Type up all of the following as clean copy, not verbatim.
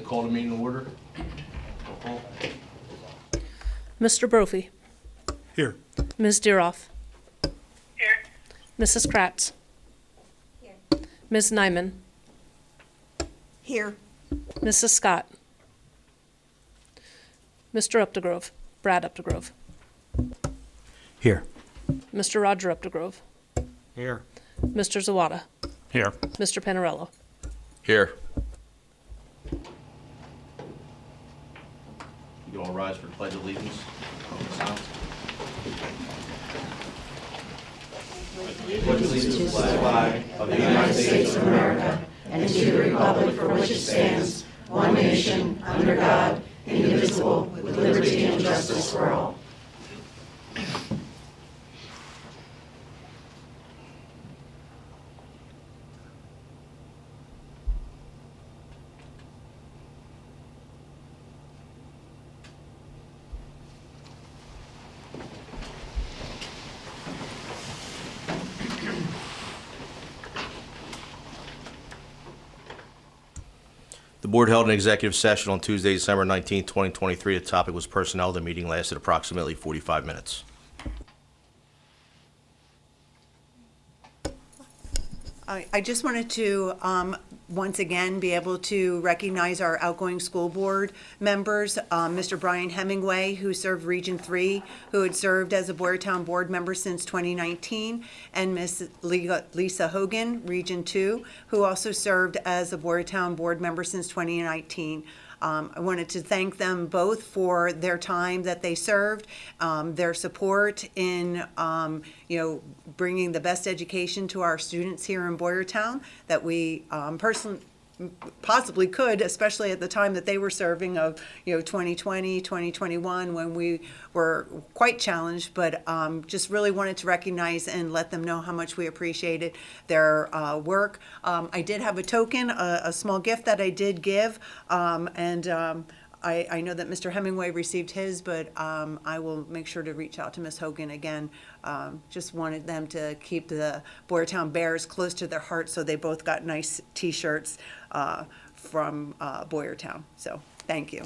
call the meeting to order. Roll call. Mr. Brophy. Here. Ms. Deeroff. Here. Mrs. Kratz. Here. Ms. Nyman. Here. Mrs. Scott. Mr. Updegrove. Brad Updegrove. Here. Mr. Roger Updegrove. Here. Mr. Zawada. Here. Mr. Panarello. Here. You all rise for the Pledge of Allegiance. Sound. Pledge allegiance to the flag of the United States of America and to the republic for which it stands, one nation, under God, indivisible, with liberty and justice for all. The board held an executive session on Tuesday, December 19, 2023. The topic was personnel. The meeting lasted approximately 45 minutes. I just wanted to, once again, be able to recognize our outgoing school board members, Mr. Brian Hemingway, who served Region 3, who had served as a Boyertown board member since 2019, and Ms. Lisa Hogan, Region 2, who also served as a Boyertown board member since 2019. I wanted to thank them both for their time that they served, their support in, bringing the best education to our students here in Boyertown that we personally possibly could, especially at the time that they were serving of 2020, 2021, when we were quite challenged, but just really wanted to recognize and let them know how much we appreciated their work. I did have a token, a small gift that I did give, and I know that Mr. Hemingway received his, but I will make sure to reach out to Ms. Hogan again. Just wanted them to keep the Boyertown Bears close to their hearts, so they both got nice T-shirts from Boyertown. So thank you.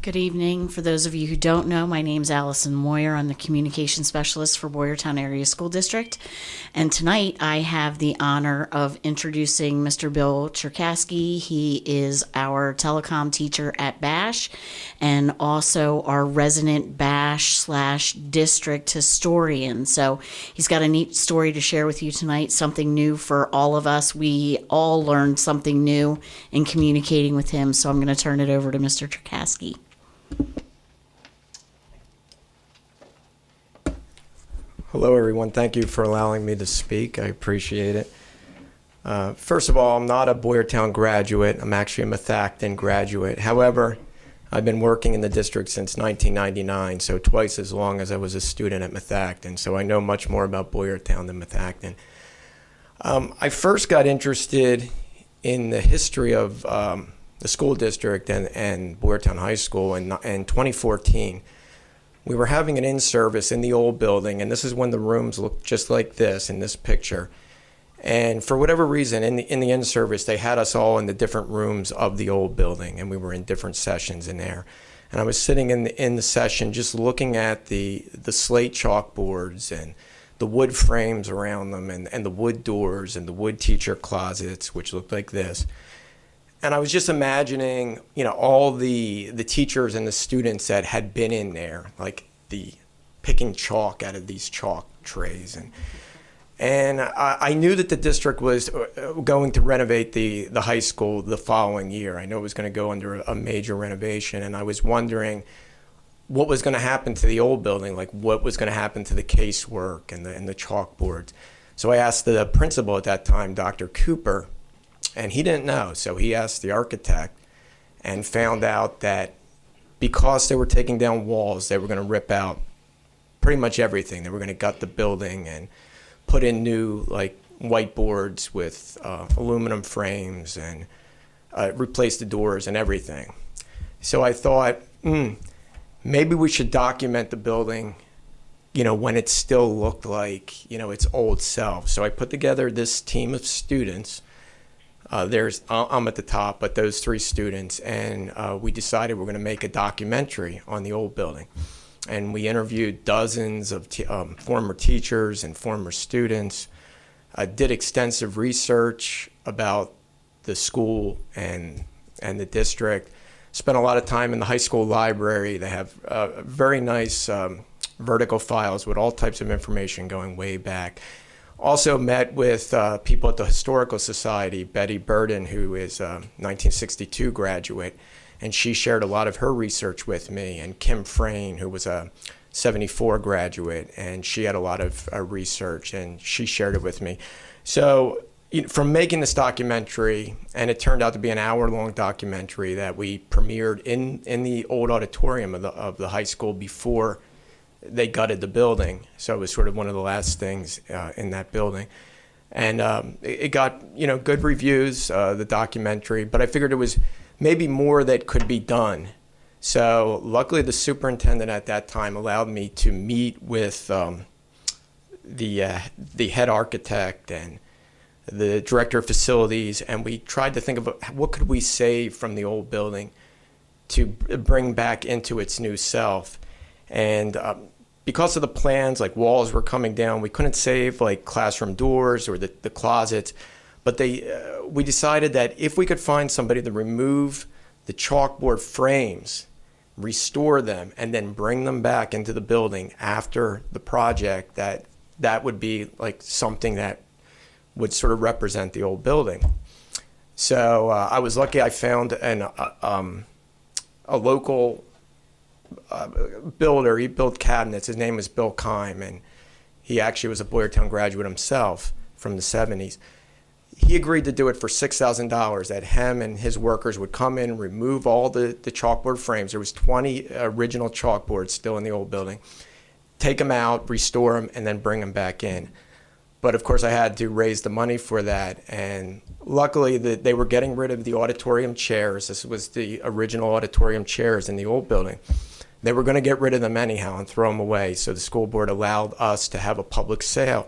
Good evening. For those of you who don't know, my name's Allison Moyer. I'm the communication specialist for Boyertown Area School District. And tonight I have the honor of introducing Mr. Bill Cherkasky. He is our telecom teacher at Bash and also our resident Bash/district historian. So he's got a neat story to share with you tonight, something new for all of us. We all learned something new in communicating with him. So I'm going to turn it over to Mr. Cherkasky. Hello, everyone. Thank you for allowing me to speak. I appreciate it. First of all, I'm not a Boyertown graduate. I'm actually a Methacton graduate. However, I've been working in the district since 1999, so twice as long as I was a student at Methacton. So I know much more about Boyertown than Methacton. I first got interested in the history of the school district and Boyertown High School in 2014. We were having an in-service in the old building, and this is when the rooms looked just like this in this picture. And for whatever reason, in the in-service, they had us all in the different rooms of the old building, and we were in different sessions in there. And I was sitting in the session just looking at the slate chalkboards and the wood frames around them and the wood doors and the wood teacher closets, which looked like this. And I was just imagining, all the teachers and the students that had been in there, like the picking chalk out of these chalk trays. And I knew that the district was going to renovate the high school the following year. I know it was going to go under a major renovation. And I was wondering what was going to happen to the old building, like what was going to happen to the casework and the chalkboards. So I asked the principal at that time, Dr. Cooper, and he didn't know, so he asked the architect and found out that because they were taking down walls, they were going to rip out pretty much everything. They were going to gut the building and put in new whiteboards with aluminum frames and replace the doors and everything. So I thought, maybe we should document the building when it still looked like, its old self. So I put together this team of students. I'm at the top, but those 3 students, and we decided we're going to make a documentary on the old building. And we interviewed dozens of former teachers and former students, did extensive research about the school and the district, spent a lot of time in the high school library. They have very nice vertical files with all types of information going way back. Also met with people at the Historical Society, Betty Burden, who is a 1962 graduate, and she shared a lot of her research with me, and Kim Frayne, who was a 74 graduate, and she had a lot of research, and she shared it with me. So from making this documentary, and it turned out to be an hour-long documentary that we premiered in the old auditorium of the high school before they gutted the building. So it was sort of one of the last things in that building. And it got, good reviews, the documentary, but I figured it was maybe more that could be done. So luckily the superintendent at that time allowed me to meet with the head architect and the director of facilities, and we tried to think of what could we save from the old building to bring back into its new self. And because of the plans, like walls were coming down, we couldn't save like classroom doors or the closets. But we decided that if we could find somebody to remove the chalkboard frames, restore them, and then bring them back into the building after the project, that would be like something that would sort of represent the old building. So I was lucky I found a local builder. He built cabinets. His name was Bill Kime, and he actually was a Boyertown graduate himself from the 70s. He agreed to do it for $6,000, that him and his workers would come in, remove all the chalkboard frames. There was 20 original chalkboards still in the old building. Take them out, restore them, and then bring them back in. But of course I had to raise the money for that, and luckily they were getting rid of the auditorium chairs. This was the original auditorium chairs in the old building. They were going to get rid of them anyhow and throw them away, so the school board allowed us to have a public sale,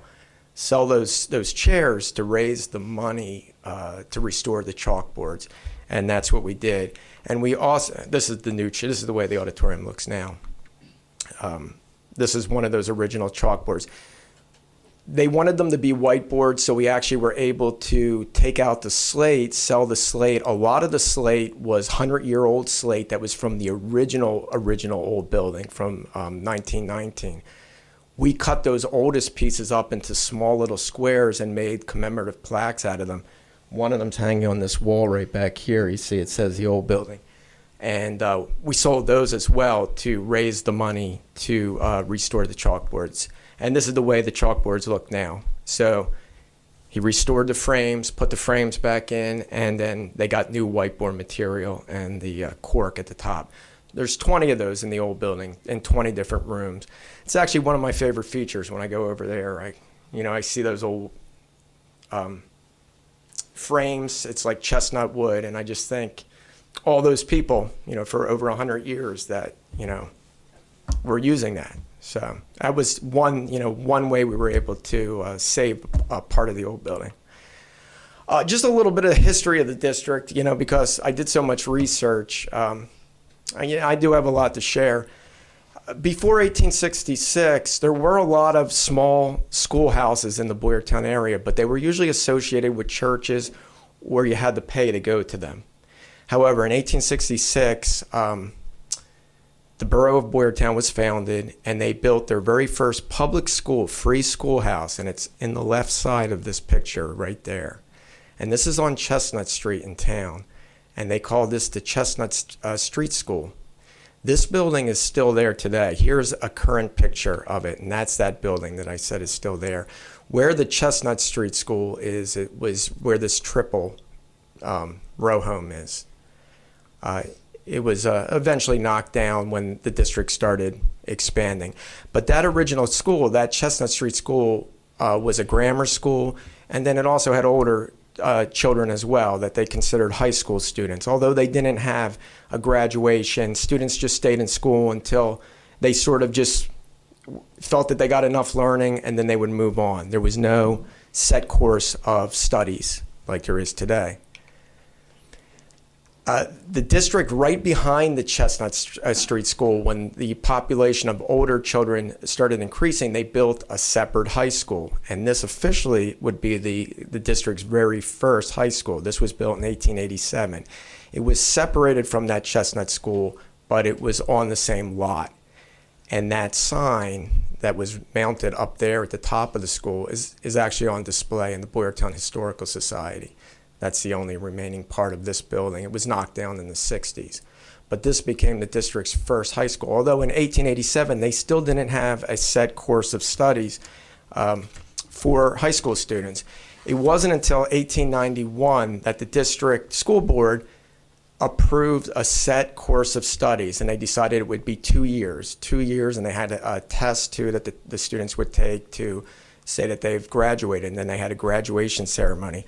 sell those chairs to raise the money to restore the chalkboards, and that's what we did. And we also, this is the way the auditorium looks now. This is one of those original chalkboards. They wanted them to be whiteboards, so we actually were able to take out the slate, sell the slate. A lot of the slate was 100-year-old slate that was from the original old building from 1919. We cut those oldest pieces up into small little squares and made commemorative plaques out of them. One of them's hanging on this wall right back here. You see it says the old building. And we sold those as well to raise the money to restore the chalkboards. And this is the way the chalkboards look now. So he restored the frames, put the frames back in, and then they got new whiteboard material and the cork at the top. There's 20 of those in the old building in 20 different rooms. It's actually one of my favorite features when I go over there. I see those old frames. It's like chestnut wood, and I just think all those people, for over 100 years that, were using that. So that was one way we were able to save a part of the old building. Just a little bit of the history of the district, because I did so much research. I do have a lot to share. Before 1866, there were a lot of small schoolhouses in the Boyertown area, but they were usually associated with churches where you had to pay to go to them. However, in 1866, the borough of Boyertown was founded, and they built their very first public school, free schoolhouse, and it's in the left side of this picture right there. And this is on Chestnut Street in town, and they call this the Chestnut Street School. This building is still there today. Here's a current picture of it, and that's that building that I said is still there. Where the Chestnut Street School is, it was where this triple row home is. It was eventually knocked down when the district started expanding. But that original school, that Chestnut Street School, was a grammar school, and then it also had older children as well that they considered high school students. Although they didn't have a graduation, students just stayed in school until they sort of just felt that they got enough learning and then they would move on. There was no set course of studies like there is today. The district right behind the Chestnut Street School, when the population of older children started increasing, they built a separate high school. And this officially would be the district's very first high school. This was built in 1887. It was separated from that Chestnut School, but it was on the same lot. And that sign that was mounted up there at the top of the school is actually on display in the Boyertown Historical Society. That's the only remaining part of this building. It was knocked down in the 60s. But this became the district's first high school. Although in 1887, they still didn't have a set course of studies for high school students. It wasn't until 1891 that the district school board approved a set course of studies, and they decided it would be 2 years. 2 years, and they had a test, too, that the students would take to say that they've graduated, and then they had a graduation ceremony.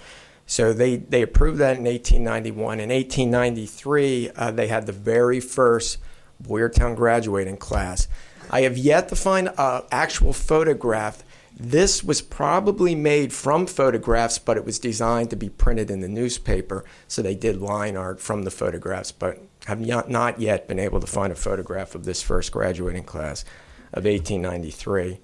So they approved that in 1891. In 1893, they had the very first Boyertown graduating class. I have yet to find an actual photograph. This was probably made from photographs, but it was designed to be printed in the newspaper. So they did line art from the photographs, but have not yet been able to find a photograph of this first graduating class of 1893.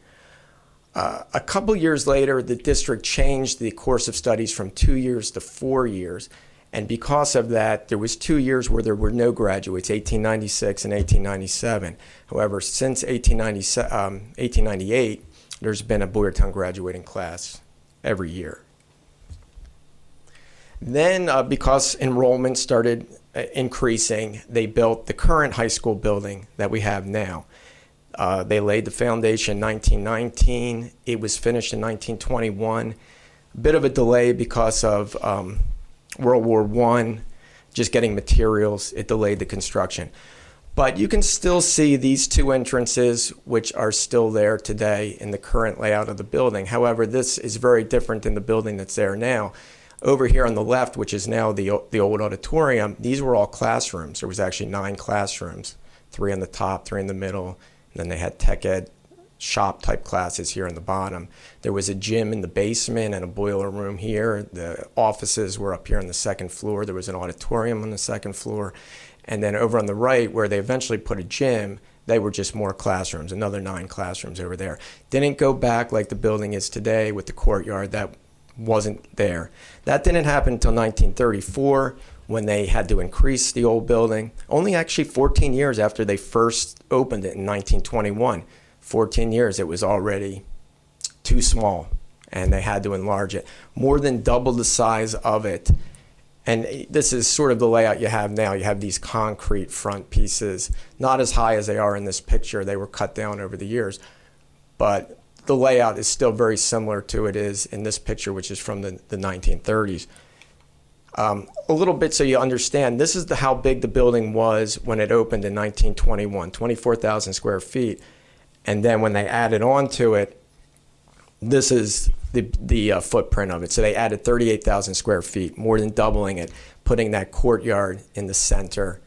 A couple years later, the district changed the course of studies from 2 years to 4 years. And because of that, there was 2 years where there were no graduates, 1896 and 1897. However, since 1898, there's been a Boyertown graduating class every year. Then, because enrollment started increasing, they built the current high school building that we have now. They laid the foundation in 1919. It was finished in 1921. A bit of a delay because of World War I, just getting materials. It delayed the construction. But you can still see these two entrances, which are still there today in the current layout of the building. However, this is very different than the building that's there now. Over here on the left, which is now the old auditorium, these were all classrooms. There was actually 9 classrooms, 3 on the top, 3 in the middle. And then they had tech ed shop type classes here on the bottom. There was a gym in the basement and a boiler room here. The offices were up here on the second floor. There was an auditorium on the second floor. And then over on the right, where they eventually put a gym, they were just more classrooms, another 9 classrooms over there. Didn't go back like the building is today with the courtyard. That wasn't there. That didn't happen until 1934. When they had to increase the old building, only actually 14 years after they first opened it in 1921. 14 years, it was already too small, and they had to enlarge it. More than double the size of it. And this is sort of the layout you have now. You have these concrete front pieces, not as high as they are in this picture. They were cut down over the years. But the layout is still very similar to it is in this picture, which is from the 1930s. A little bit so you understand, this is how big the building was when it opened in 1921, 24,000 square feet. And then when they added on to it, this is the footprint of it. So they added 38,000 square feet, more than doubling it, putting that courtyard in the center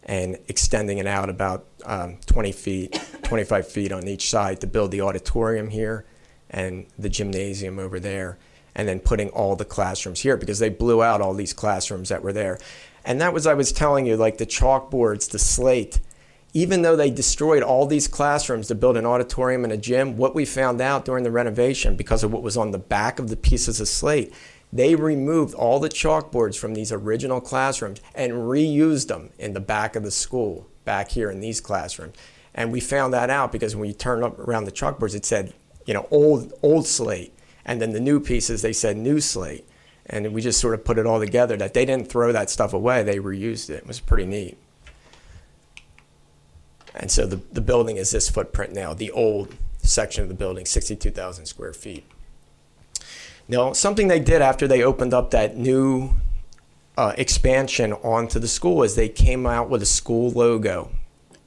and extending it out about 20 feet, 25 feet on each side to build the auditorium here and the gymnasium over there. And then putting all the classrooms here because they blew out all these classrooms that were there. And that was, I was telling you, like the chalkboards, the slate, even though they destroyed all these classrooms to build an auditorium and a gym, what we found out during the renovation, because of what was on the back of the pieces of slate, they removed all the chalkboards from these original classrooms and reused them in the back of the school, back here in these classrooms. And we found that out because when you turned up around the chalkboards, it said, old slate. And then the new pieces, they said new slate. And we just sort of put it all together that they didn't throw that stuff away. They reused it. It was pretty neat. And so the building is this footprint now, the old section of the building, 62,000 square feet. Now, something they did after they opened up that new expansion onto the school is they came out with a school logo.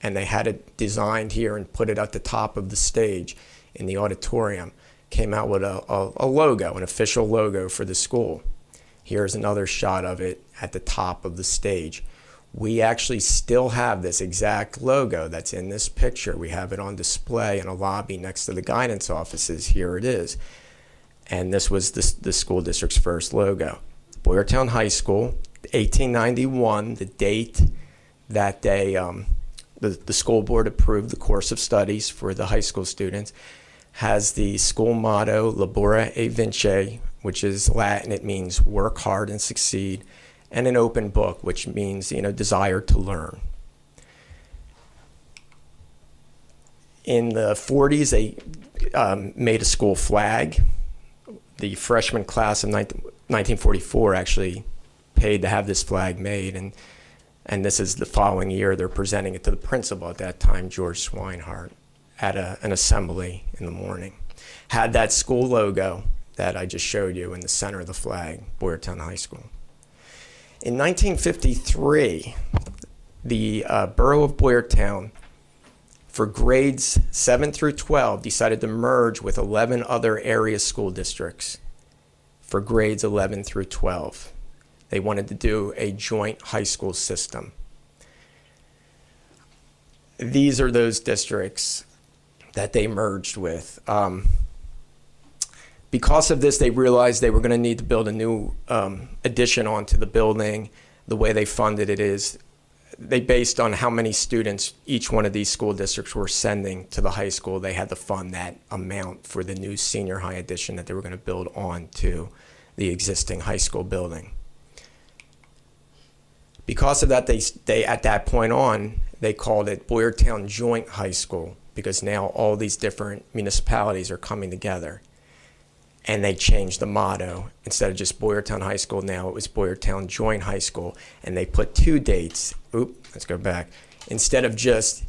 And they had it designed here and put it at the top of the stage in the auditorium. Came out with a logo, an official logo for the school. Here's another shot of it at the top of the stage. We actually still have this exact logo that's in this picture. We have it on display in a lobby next to the guidance offices. Here it is. And this was the school district's first logo. Boyertown High School, 1891, the date that the school board approved the course of studies for the high school students, has the school motto, Labora e Vince, which is Latin. It means work hard and succeed, and an open book, which means, desire to learn. In the 40s, they made a school flag. The freshman class of 1944 actually paid to have this flag made, and this is the following year. They're presenting it to the principal at that time, George Swinehart, at an assembly in the morning. Had that school logo that I just showed you in the center of the flag, Boyertown High School. In 1953, the borough of Boyertown, for grades 7 through 12, decided to merge with 11 other area school districts for grades 11 through 12. They wanted to do a joint high school system. These are those districts that they merged with. Because of this, they realized they were going to need to build a new addition onto the building. The way they funded it is they based on how many students each one of these school districts were sending to the high school. They had to fund that amount for the new senior high addition that they were going to build onto the existing high school building. Because of that, they at that point on, they called it Boyertown Joint High School, because now all these different municipalities are coming together. And they changed the motto. Instead of just Boyertown High School, now it was Boyertown Joint High School. And they put two dates. Let's go back. Instead of just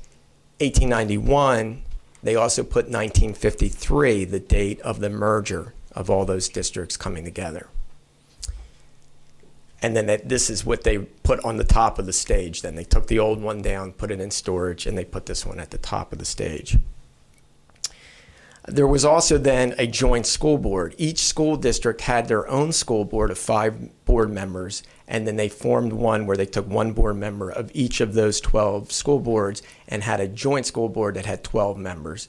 1891, they also put 1953, the date of the merger of all those districts coming together. And then this is what they put on the top of the stage. Then they took the old one down, put it in storage, and they put this one at the top of the stage. There was also then a joint school board. Each school district had their own school board of 5 board members, and then they formed one where they took one board member of each of those 12 school boards and had a joint school board that had 12 members.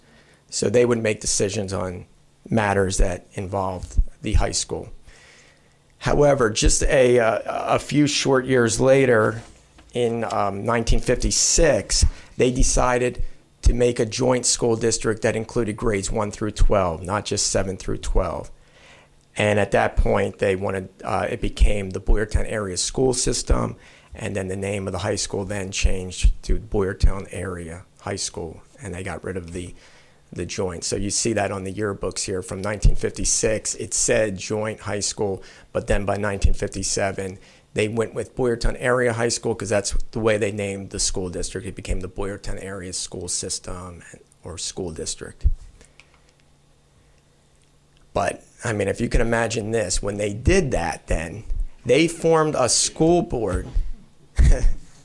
So they would make decisions on matters that involved the high school. However, just a few short years later, in 1956, they decided to make a joint school district that included grades 1 through 12, not just 7 through 12. And at that point, they wanted it became the Boyertown Area School System, and then the name of the high school then changed to Boyertown Area High School, and they got rid of the joint. So you see that on the yearbooks here from 1956. It said joint high school, but then by 1957, they went with Boyertown Area High School because that's the way they named the school district. It became the Boyertown Area School System or School District. But, I mean, if you can imagine this, when they did that then, they formed a school board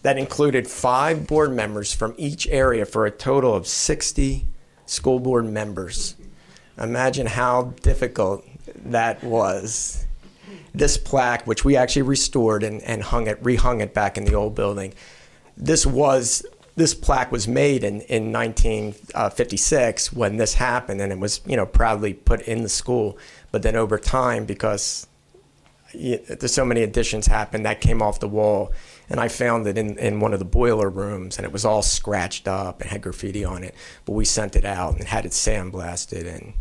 that included 5 board members from each area for a total of 60 school board members. Imagine how difficult that was. This plaque, which we actually restored and rehung it back in the old building, this plaque was made in 1956 when this happened, and it was proudly put in the school. But then over time, because there's so many additions happened, that came off the wall, and I found it in one of the boiler rooms, and it was all scratched up and had graffiti on it. But we sent it out and had it sandblasted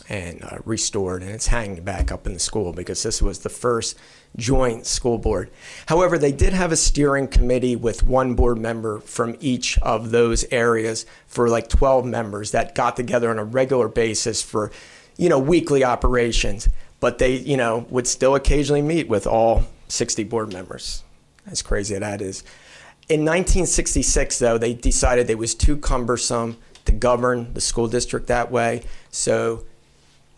and restored, and it's hanging back up in the school because this was the first joint school board. However, they did have a steering committee with 1 board member from each of those areas for like 12 members that got together on a regular basis for, weekly operations. But they, would still occasionally meet with all 60 board members. As crazy as that is. In 1966, though, they decided it was too cumbersome to govern the school district that way. So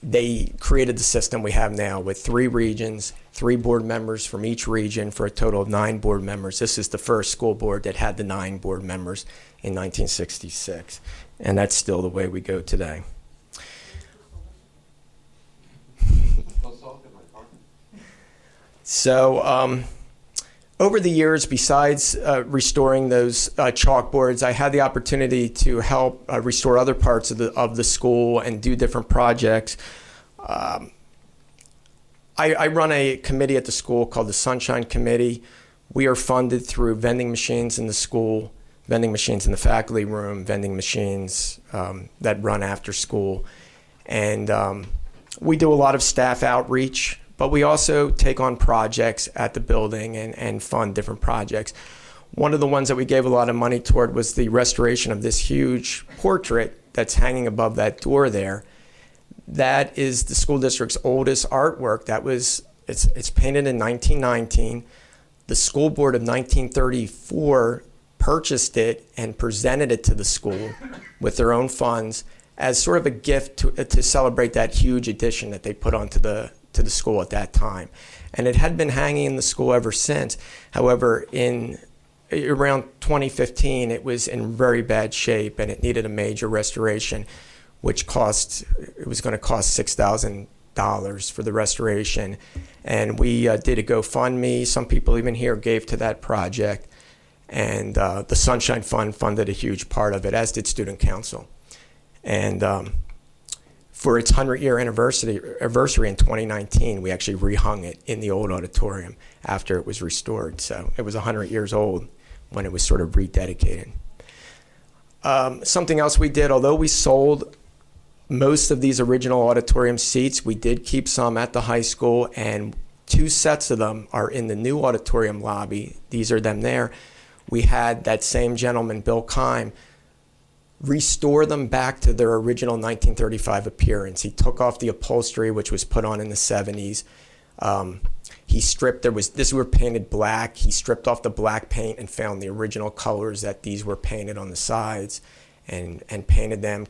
they created the system we have now with 3 regions, 3 board members from each region for a total of 9 board members. This is the first school board that had the 9 board members in 1966. And that's still the way we go today. So over the years, besides restoring those chalkboards, I had the opportunity to help restore other parts of the school and do different projects. I run a committee at the school called the Sunshine Committee. We are funded through vending machines in the school, vending machines in the faculty room, vending machines that run after school. And we do a lot of staff outreach, but we also take on projects at the building and fund different projects. One of the ones that we gave a lot of money toward was the restoration of this huge portrait that's hanging above that door there. That is the school district's oldest artwork. It's painted in 1919. The school board of 1934 purchased it and presented it to the school with their own funds as sort of a gift to celebrate that huge addition that they put onto the school at that time. And it had been hanging in the school ever since. However, in around 2015, it was in very bad shape and it needed a major restoration, which it was going to cost $6,000 for the restoration. And we did a GoFundMe. Some people even here gave to that project. And the Sunshine Fund funded a huge part of it, as did Student Council. And for its 100-year anniversary in 2019, we actually rehung it in the old auditorium after it was restored. So it was 100 years old when it was sort of rededicated. Something else we did, although we sold most of these original auditorium seats, we did keep some at the high school, and 2 sets of them are in the new auditorium lobby. These are them there. We had that same gentleman, Bill Kime, restore them back to their original 1935 appearance. He took off the upholstery, which was put on in the 70s. These were painted black. He stripped off the black paint and found the original colors that these were painted on the sides and painted them,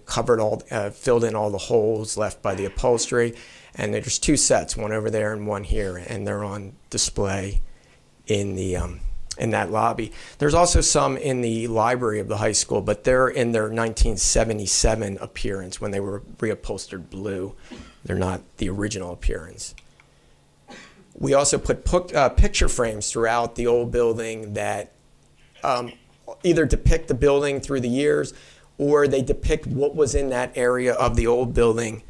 filled in all the holes left by the upholstery. And there's 2 sets, one over there and one here, and they're on display in that lobby. There's also some in the library of the high school, but they're in their 1977 appearance when they were reupholstered blue. They're not the original appearance. We also put picture frames throughout the old building that either depict the building through the years, or they depict what was in that area of the old building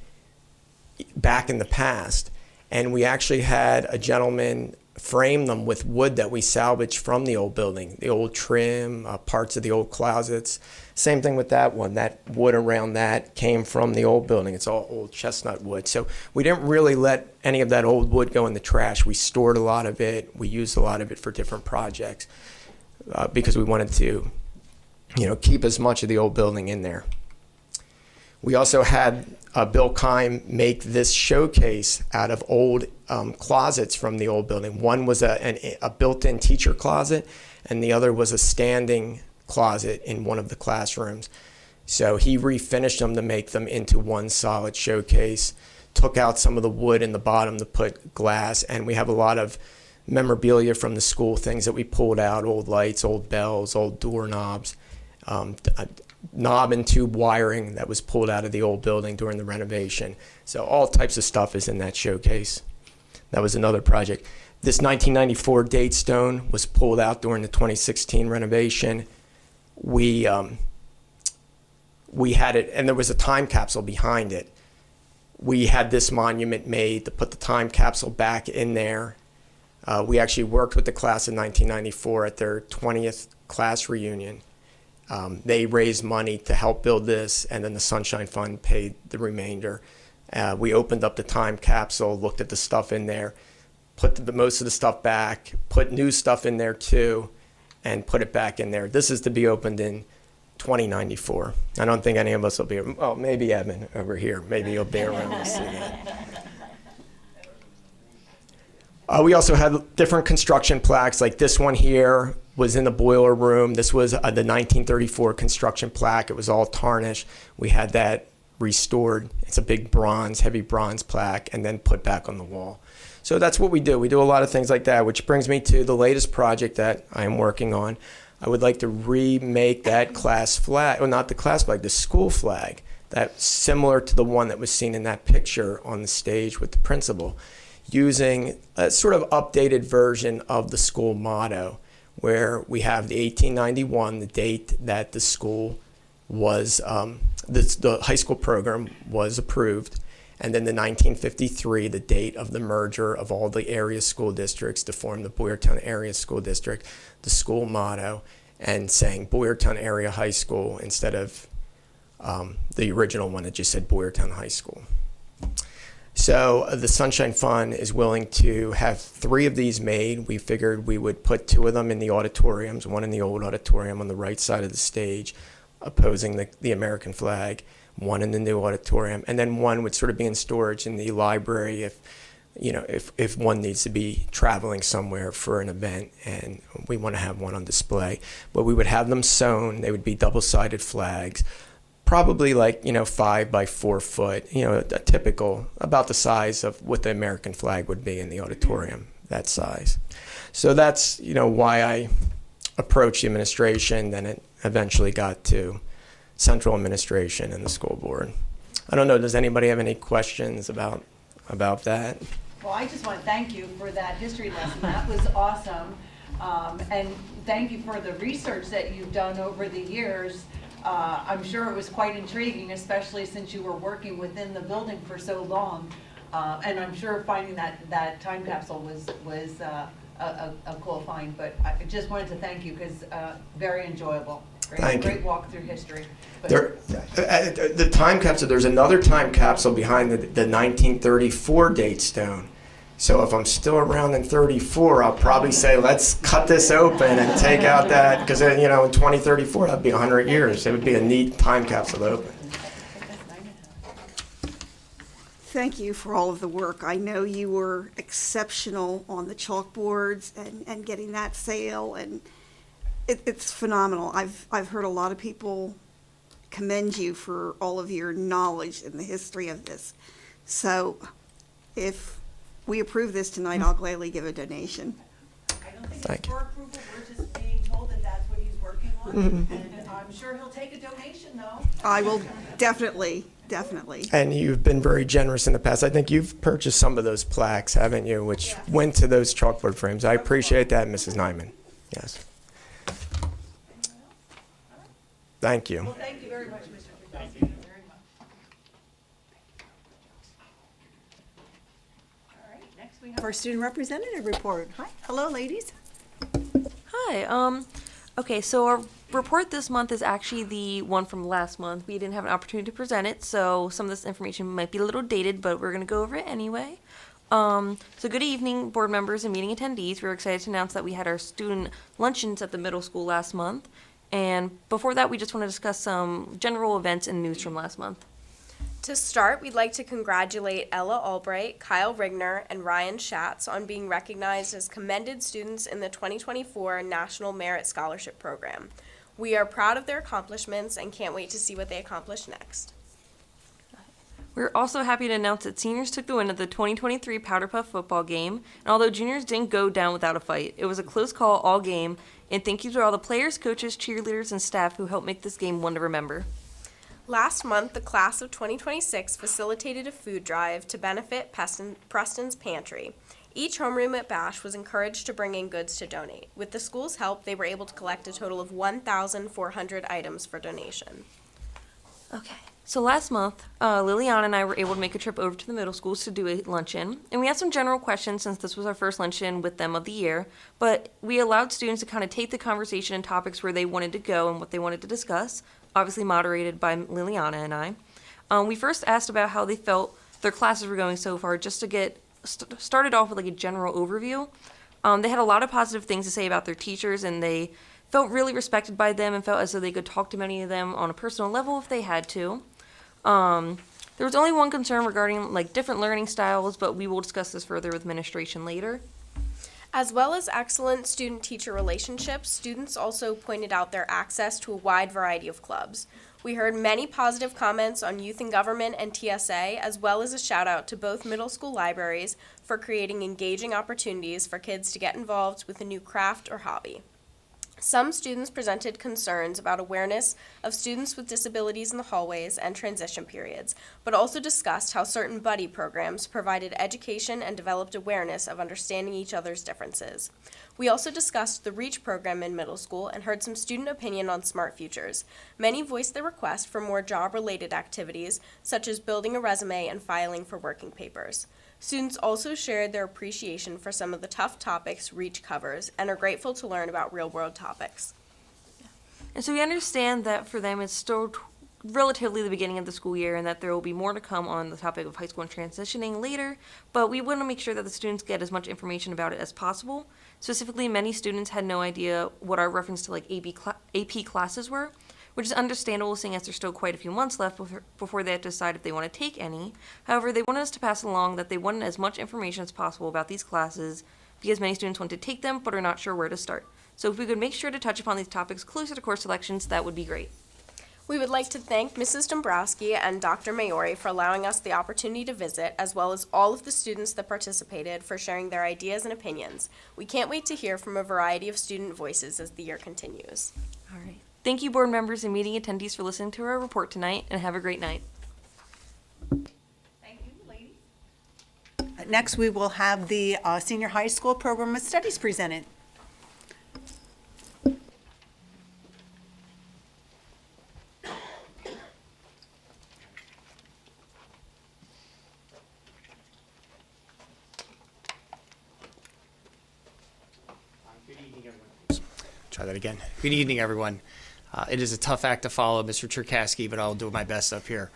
back in the past. And we actually had a gentleman frame them with wood that we salvaged from the old building, the old trim, parts of the old closets. Same thing with that one. That wood around that came from the old building. It's all old chestnut wood. So we didn't really let any of that old wood go in the trash. We stored a lot of it. We used a lot of it for different projects because we wanted to, keep as much of the old building in there. We also had Bill Kime make this showcase out of old closets from the old building. One was a built-in teacher closet, and the other was a standing closet in one of the classrooms. So he refinished them to make them into one solid showcase, took out some of the wood in the bottom to put glass, and we have a lot of memorabilia from the school, things that we pulled out, old lights, old bells, old doorknobs, knob and tube wiring that was pulled out of the old building during the renovation. So all types of stuff is in that showcase. That was another project. This 1994 date stone was pulled out during the 2016 renovation. We had it, and there was a time capsule behind it. We had this monument made to put the time capsule back in there. We actually worked with the class of 1994 at their 20th class reunion. They raised money to help build this, and then the Sunshine Fund paid the remainder. We opened up the time capsule, looked at the stuff in there, put most of the stuff back, put new stuff in there too, and put it back in there. This is to be opened in 2094. I don't think any of us will be, well, maybe Evan over here. Maybe he'll be around to see that. We also had different construction plaques, like this one here was in the boiler room. This was the 1934 construction plaque. It was all tarnished. We had that restored. It's a big heavy bronze plaque, and then put back on the wall. So that's what we do. We do a lot of things like that, which brings me to the latest project that I am working on. I would like to remake that class flag, well, not the class flag, the school flag, that's similar to the one that was seen in that picture on the stage with the principal. using a sort of updated version of the school motto, where we have the 1891, the date that the school was, the high school program was approved, and then the 1953, the date of the merger of all the area school districts to form the Boyertown Area School District, the school motto, and saying Boyertown Area High School instead of the original one that just said Boyertown High School. So the Sunshine Fund is willing to have 3 of these made. We figured we would put 2 of them in the auditoriums, one in the old auditorium on the right side of the stage, opposing the American flag, one in the new auditorium, and then one would sort of be in storage in the library if one needs to be traveling somewhere for an event and we want to have one on display. But we would have them sewn. They would be double-sided flags, probably 5 by 4 foot, a typical, about the size of what the American flag would be in the auditorium, that size. So that's, why I approached the administration, then it eventually got to central administration and the school board. I don't know, does anybody have any questions about that? Well, I just want to thank you for that history lesson. That was awesome. And thank you for the research that you've done over the years. I'm sure it was quite intriguing, especially since you were working within the building for so long. And I'm sure finding that time capsule was a cool find. But I just wanted to thank you because very enjoyable. Thank you. Great walk through history. But The time capsule, there's another time capsule behind the 1934 date stone. So if I'm still around in 34, I'll probably say, let's cut this open and take out that, because in 2034, that'd be 100 years. It would be a neat time capsule to open. Thank you for all of the work. I know you were exceptional on the chalkboards and getting that sale, and it's phenomenal. I've heard a lot of people commend you for all of your knowledge and the history of this. So if we approve this tonight, I'll gladly give a donation. I don't think Thank it's you. for approval, we're just being told that that's what he's working on. And I'm sure he'll take a donation, though. I will definitely. And you've been very generous in the past. I think you've purchased some of those plaques, haven't you, which went to those chalkboard frames. I appreciate that, Mrs. Nyman. Yes. Thank you. Well, thank you very much, Mr. Trudell. Thank you very much. All right, next we have Our student representative report. Hi, hello, ladies. Hi. Okay, so our report this month is actually the one from last month. We didn't have an opportunity to present it, so some of this information might be a little dated, but we're going to go over it anyway. So good evening, board members and meeting attendees. We're excited to announce that we had our student luncheons at the middle school last month. And before that, we just want to discuss some general events and news from last month. To start, we'd like to congratulate Ella Albright, Kyle Rigner, and Ryan Schatz on being recognized as commended students in the 2024 National Merit Scholarship Program. We are proud of their accomplishments and can't wait to see what they accomplish next. We're also happy to announce that seniors took the win of the 2023 Powder Puff football game, and although juniors didn't go down without a fight, it was a close call all game, and thank you to all the players, coaches, cheerleaders, and staff who helped make this game one to remember. Last month, the class of 2026 facilitated a food drive to benefit Preston's Pantry. Each homeroom at Bash was encouraged to bring in goods to donate. With the school's help, they were able to collect a total of 1,400 items for donation. Okay. So last month, Liliana and I were able to make a trip over to the middle schools to do a luncheon, and we had some general questions since this was our first luncheon with them of the year, but we allowed students to kind of take the conversation and topics where they wanted to go and what they wanted to discuss, obviously moderated by Liliana and I. We first asked about how they felt their classes were going so far, just to get started off with like a general overview. They had a lot of positive things to say about their teachers, and they felt really respected by them and felt as though they could talk to many of them on a personal level if they had to. There was only one concern regarding like different learning styles, but we will discuss this further with administration later. As well as excellent student-teacher relationships, students also pointed out their access to a wide variety of clubs. We heard many positive comments on youth and government and TSA, as well as a shout out to both middle school libraries for creating engaging opportunities for kids to get involved with a new craft or hobby. Some students presented concerns about awareness of students with disabilities in the hallways and transition periods, but also discussed how certain buddy programs provided education and developed awareness of understanding each other's differences. We also discussed the REACH program in middle school and heard some student opinion on Smart Futures. Many voiced their request for more job-related activities, such as building a resume and filing for working papers. Students also shared their appreciation for some of the tough topics REACH covers and are grateful to learn about real-world topics. And so we understand that for them it's still relatively the beginning of the school year and that there will be more to come on the topic of high school and transitioning later, but we want to make sure that the students get as much information about it as possible. Specifically, many students had no idea what our reference to like AP classes were, which is understandable seeing as there's still quite a few months left before they have to decide if they want to take any. However, they wanted us to pass along that they wanted as much information as possible about these classes because many students want to take them but are not sure where to start. So if we could make sure to touch upon these topics closer to course selections, that would be great. We would like to thank Mrs. Dombrowski and Dr. Maori for allowing us the opportunity to visit, as well as all of the students that participated for sharing their ideas and opinions. We can't wait to hear from a variety of student voices as the year continues. All right. Thank you, board members and meeting attendees, for listening to our report tonight, and have a great night. Thank you, ladies. Next, we will have the Senior High School Program of Studies presented. Good evening, everyone. Try that again. Good evening, everyone. It is a tough act to follow, Mr. Cherkasky, but I'll do my best up here.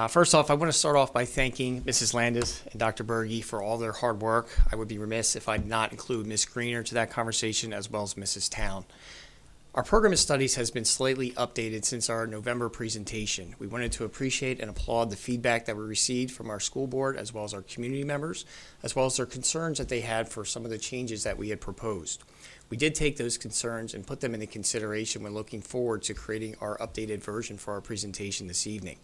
First off, I want to start off by thanking Mrs. Landis and Dr. Berge for all their hard work. I would be remiss if I did not include Ms. Greener to that conversation, as well as Mrs. Town. Our program of studies has been slightly updated since our November presentation. We wanted to appreciate and applaud the feedback that we received from our school board, as well as our community members, as well as their concerns that they had for some of the changes that we had proposed. We did take those concerns and put them into consideration when looking forward to creating our updated version for our presentation this evening.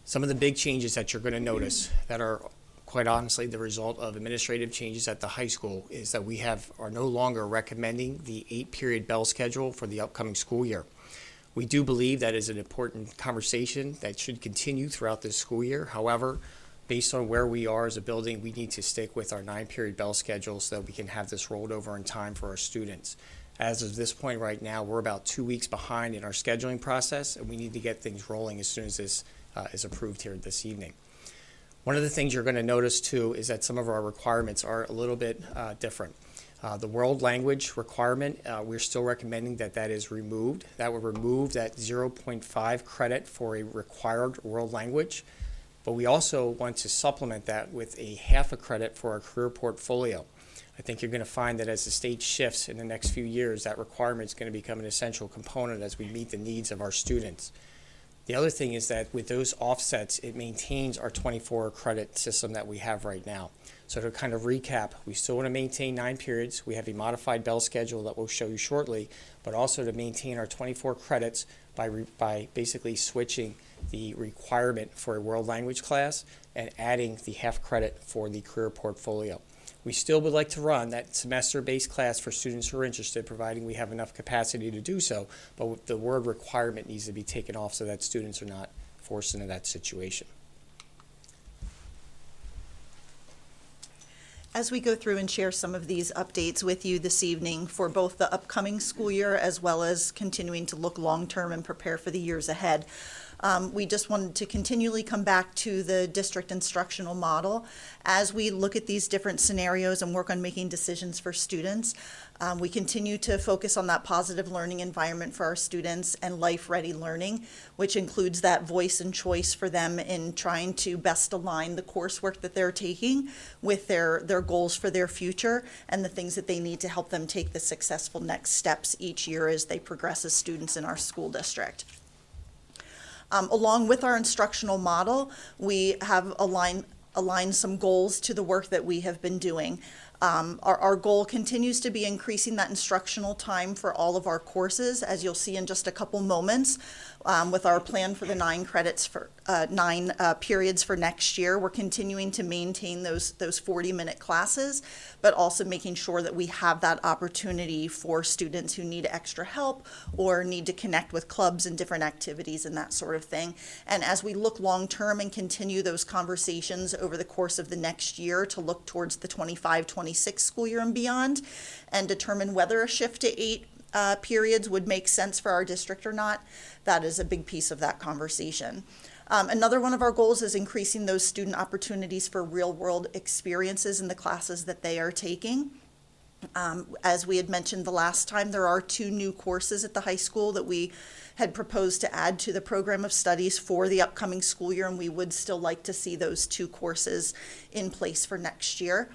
Some of the big changes that you're going to notice that are quite honestly the result of administrative changes at the high school is that we are no longer recommending the 8-period bell schedule for the upcoming school year. We do believe that is an important conversation that should continue throughout this school year. However, based on where we are as a building, we need to stick with our 9-period bell schedule so that we can have this rolled over in time for our students. As of this point right now, we're about 2 weeks behind in our scheduling process, and we need to get things rolling as soon as this is approved here this evening. One of the things you're going to notice too is that some of our requirements are a little bit different. The world language requirement, we're still recommending that is removed. That would remove that 0.5 credit for a required world language. But we also want to supplement that with a half a credit for our career portfolio. I think you're going to find that as the state shifts in the next few years, that requirement is going to become an essential component as we meet the needs of our students. The other thing is that with those offsets, it maintains our 24 credit system that we have right now. So to kind of recap, we still want to maintain 9 periods. We have a modified bell schedule that we'll show you shortly, but also to maintain our 24 credits by basically switching the requirement for a world language class and adding the half credit for the career portfolio. We still would like to run that semester-based class for students who are interested, providing we have enough capacity to do so, but the word requirement needs to be taken off so that students are not forced into that situation. As we go through and share some of these updates with you this evening for both the upcoming school year as well as continuing to look long-term and prepare for the years ahead, we just wanted to continually come back to the district instructional model as we look at these different scenarios and work on making decisions for students. We continue to focus on that positive learning environment for our students and life-ready learning, which includes that voice and choice for them in trying to best align the coursework that they're taking with their goals for their future and the things that they need to help them take the successful next steps each year as they progress as students in our school district. Along with our instructional model, we have aligned some goals to the work that we have been doing. Our goal continues to be increasing that instructional time for all of our courses, as you'll see in just a couple moments. With our plan for the 9 credits for 9 periods for next year, we're continuing to maintain those 40-minute classes, but also making sure that we have that opportunity for students who need extra help or need to connect with clubs and different activities and that sort of thing. And as we look long-term and continue those conversations over the course of the next year to look towards the 25-26 school year and beyond, and determine whether a shift to 8 periods would make sense for our district or not, that is a big piece of that conversation. Another one of our goals is increasing those student opportunities for real-world experiences in the classes that they are taking. As we had mentioned the last time, there are 2 new courses at the high school that we had proposed to add to the program of studies for the upcoming school year, and we would still like to see those 2 courses in place for next year.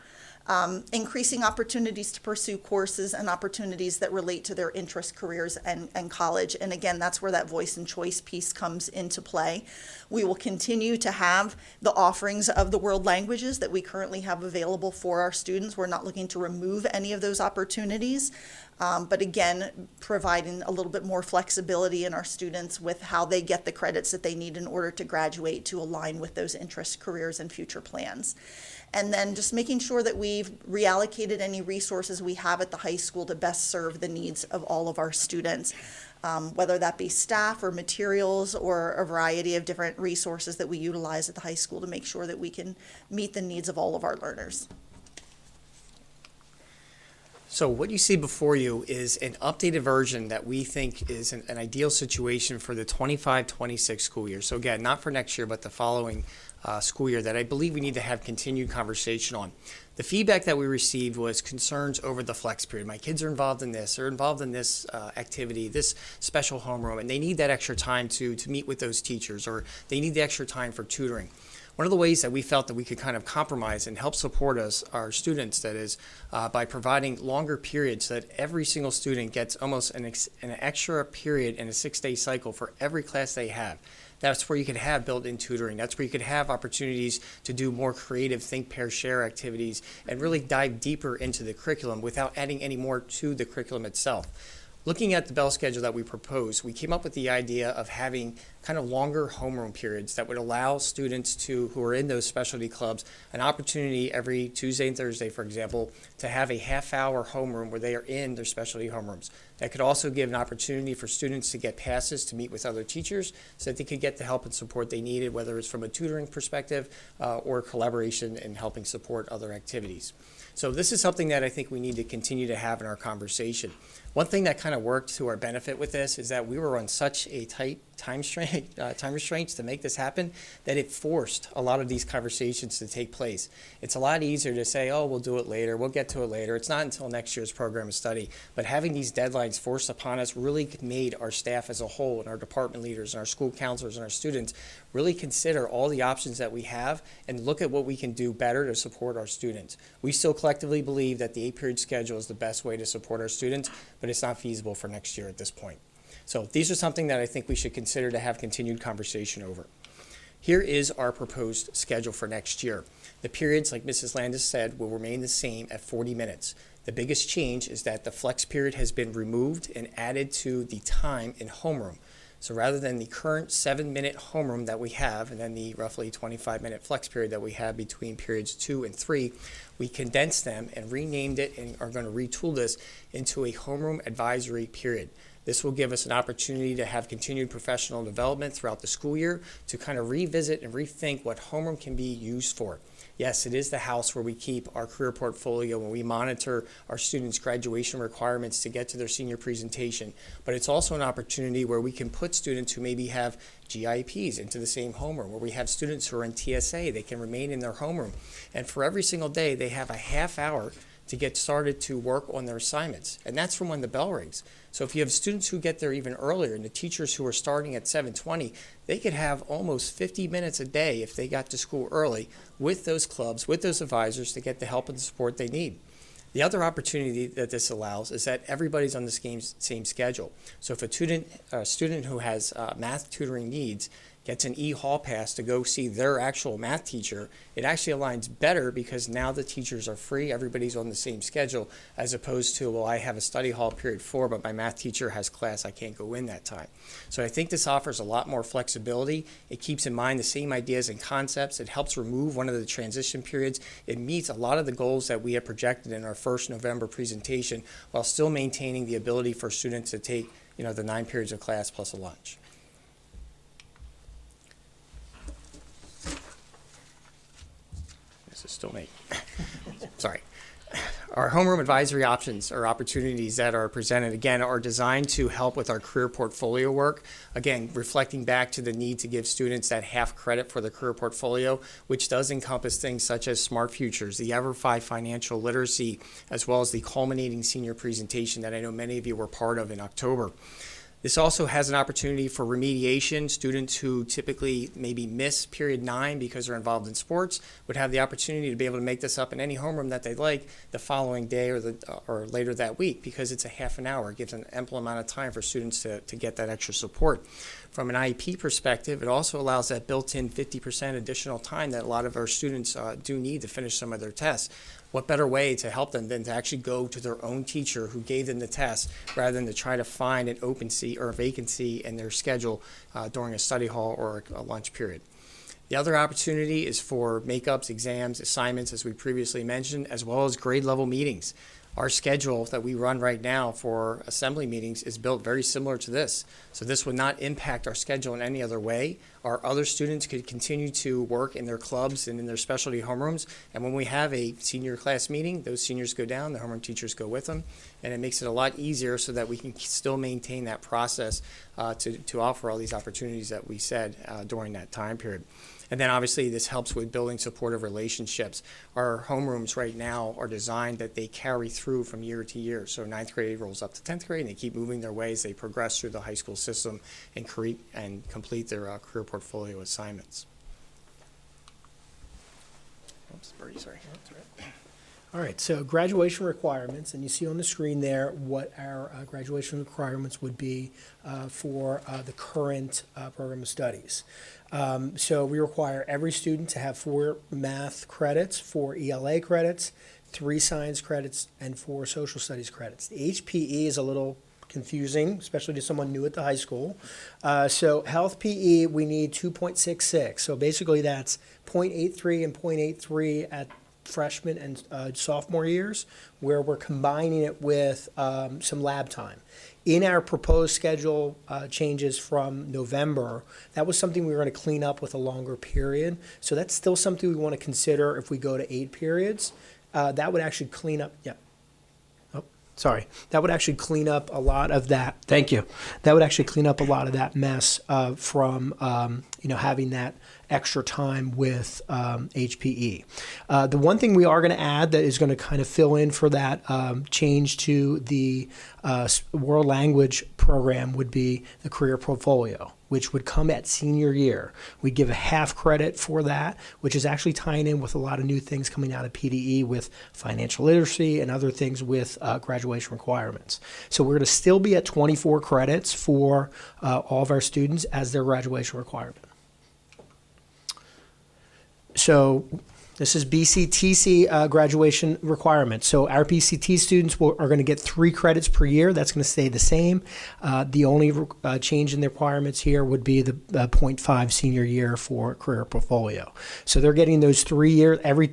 Increasing opportunities to pursue courses and opportunities that relate to their interest, careers, and college. And again, that's where that voice and choice piece comes into play. We will continue to have the offerings of the world languages that we currently have available for our students. We're not looking to remove any of those opportunities, but again, providing a little bit more flexibility in our students with how they get the credits that they need in order to graduate to align with those interests, careers, and future plans. And then just making sure that we've reallocated any resources we have at the high school to best serve the needs of all of our students, whether that be staff or materials or a variety of different resources that we utilize at the high school to make sure that we can meet the needs of all of our learners. So what you see before you is an updated version that we think is an ideal situation for the 25-26 school year. So again, not for next year, but the following school year that I believe we need to have continued conversation on. The feedback that we received was concerns over the flex period. My kids are involved in this, they're involved in this activity, this special homeroom, and they need that extra time to meet with those teachers, or they need the extra time for tutoring. One of the ways that we felt that we could kind of compromise and help support our students, that is, by providing longer periods so that every single student gets almost an extra period in a 6-day cycle for every class they have. That's where you could have built-in tutoring. That's where you could have opportunities to do more creative think, pair, share activities and really dive deeper into the curriculum without adding any more to the curriculum itself. Looking at the bell schedule that we proposed, we came up with the idea of having kind of longer homeroom periods that would allow students who are in those specialty clubs an opportunity every Tuesday and Thursday, for example, to have a half-hour homeroom where they are in their specialty homerooms. That could also give an opportunity for students to get passes to meet with other teachers so that they could get the help and support they needed, whether it's from a tutoring perspective or collaboration in helping support other activities. So this is something that I think we need to continue to have in our conversation. One thing that kind of worked to our benefit with this is that we were on such a tight time restraints to make this happen that it forced a lot of these conversations to take place. It's a lot easier to say, oh, we'll do it later, we'll get to it later. It's not until next year's program of study. But having these deadlines forced upon us really made our staff as a whole and our department leaders and our school counselors and our students really consider all the options that we have and look at what we can do better to support our students. We still collectively believe that the 8-period schedule is the best way to support our students, but it's not feasible for next year at this point. So these are something that I think we should consider to have continued conversation over. Here is our proposed schedule for next year. The periods, like Mrs. Landis said, will remain the same at 40 minutes. The biggest change is that the flex period has been removed and added to the time in homeroom. So rather than the current 7-minute homeroom that we have, and then the roughly 25-minute flex period that we have between periods 2 and 3, we condensed them and renamed it and are going to retool this into a homeroom advisory period. This will give us an opportunity to have continued professional development throughout the school year to kind of revisit and rethink what homeroom can be used for. Yes, it is the house where we keep our career portfolio when we monitor our students' graduation requirements to get to their senior presentation, but it's also an opportunity where we can put students who maybe have GIPs into the same homeroom, where we have students who are in TSA, they can remain in their homeroom, and for every single day they have a half hour to get started to work on their assignments, and that's from when the bell rings. So if you have students who get there even earlier and the teachers who are starting at 7:20, they could have almost 50 minutes a day if they got to school early with those clubs, with those advisors to get the help and support they need. The other opportunity that this allows is that everybody's on the same schedule. So if a student who has math tutoring needs gets an e-hall pass to go see their actual math teacher, it actually aligns better because now the teachers are free, everybody's on the same schedule, as opposed to, well, I have a study hall period 4, but my math teacher has class, I can't go in that time. So I think this offers a lot more flexibility. It keeps in mind the same ideas and concepts. It helps remove one of the transition periods. It meets a lot of the goals that we had projected in our first November presentation while still maintaining the ability for students to take, the 9 periods of class plus a lunch. This is still me. Sorry. Our homeroom advisory options or opportunities that are presented, again, are designed to help with our career portfolio work. Again, reflecting back to the need to give students that half credit for the career portfolio, which does encompass things such as Smart Futures, the EverFi financial literacy, as well as the culminating senior presentation that I know many of you were part of in October. This also has an opportunity for remediation. Students who typically maybe miss period 9 because they're involved in sports would have the opportunity to be able to make this up in any homeroom that they'd like the following day or later that week, because it's a half an hour. It gives an ample amount of time for students to get that extra support. From an IEP perspective, it also allows that built-in 50% additional time that a lot of our students do need to finish some of their tests. What better way to help them than to actually go to their own teacher who gave them the test, rather than to try to find an open seat or a vacancy in their schedule during a study hall or a lunch period. The other opportunity is for makeups, exams, assignments, as we previously mentioned, as well as grade level meetings. Our schedule that we run right now for assembly meetings is built very similar to this. So this would not impact our schedule in any other way. Our other students could continue to work in their clubs and in their specialty homerooms. And when we have a senior class meeting, those seniors go down, the homeroom teachers go with them. And it makes it a lot easier so that we can still maintain that process to offer all these opportunities that we said during that time period. And then obviously this helps with building supportive relationships. Our homerooms right now are designed that they carry through from year to year. So 9th grade rolls up to 10th grade and they keep moving their way as they progress through the high school system and complete their career portfolio assignments. Oops, Birdie, sorry. All right, so graduation requirements, and you see on the screen there what our graduation requirements would be for the current program of studies. So we require every student to have 4 math credits, 4 ELA credits, 3 science credits, and 4 social studies credits. The HPE is a little confusing, especially to someone new at the high school. So health PE, we need 2.66. So basically that's 0.83 and 0.83 at freshman and sophomore years, where we're combining it with some lab time. In our proposed schedule changes from November, that was something we were going to clean up with a longer period. So that's still something we want to consider if we go to 8 periods. That would actually clean up, sorry. That would actually clean up a lot of that. Thank you. That would actually clean up a lot of that mess from having that extra time with HPE. The one thing we are going to add that is going to kind of fill in for that change to the world language program would be the career portfolio, which would come at senior year. We give a half credit for that, which is actually tying in with a lot of new things coming out of PDE with financial literacy and other things with graduation requirements. So we're going to still be at 24 credits for all of our students as their graduation requirement. So this is BCTC graduation requirements. So our BCT students are going to get 3 credits per year. That's going to stay the same. The only change in the requirements here would be the 0.5 senior year for career portfolio. So they're getting those 3 years every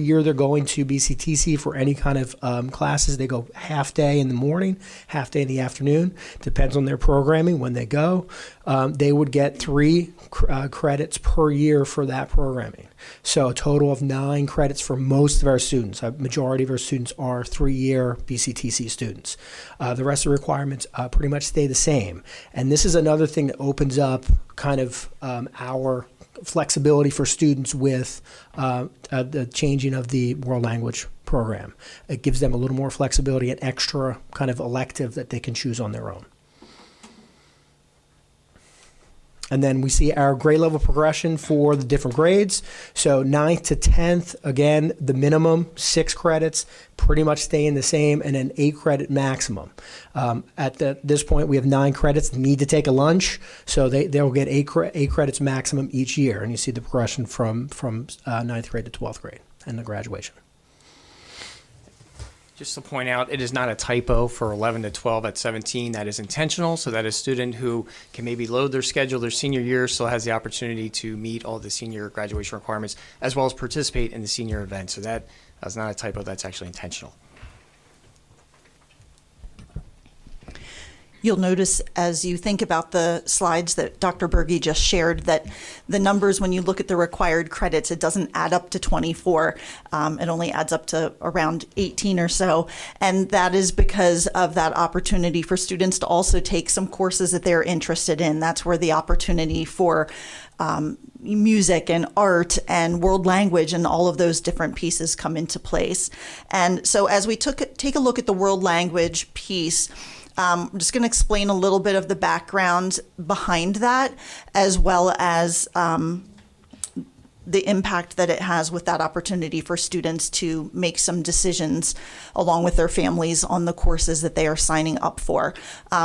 year they're going to BCTC for any kind of classes. They go half day in the morning, half day in the afternoon. Depends on their programming when they go. They would get 3 credits per year for that programming. So a total of 9 credits for most of our students. A majority of our students are 3-year BCTC students. The rest of the requirements pretty much stay the same. And this is another thing that opens up kind of our flexibility for students with the changing of the world language program. It gives them a little more flexibility and extra kind of elective that they can choose on their own. And then we see our grade level progression for the different grades. So 9th to 10th, again, the minimum, 6 credits, pretty much staying the same, and an 8 credit maximum. At this point, we have 9 credits, need to take a lunch, so they'll get 8 credits maximum each year. And you see the progression from 9th grade to 12th grade and the graduation. Just to point out, it is not a typo for 11 to 12 at 17. That is intentional, so that a student who can maybe load their schedule their senior year still has the opportunity to meet all the senior graduation requirements, as well as participate in the senior event. So that is not a typo, that's actually intentional. You'll notice as you think about the slides that Dr. Berge just shared that the numbers, when you look at the required credits, it doesn't add up to 24. It only adds up to around 18 or so. And that is because of that opportunity for students to also take some courses that they're interested in. That's where the opportunity for music and art and world language and all of those different pieces come into place. And so as we take a look at the world language piece, I'm just going to explain a little bit of the background behind that, as well as the impact that it has with that opportunity for students to make some decisions along with their families on the courses that they are signing up for.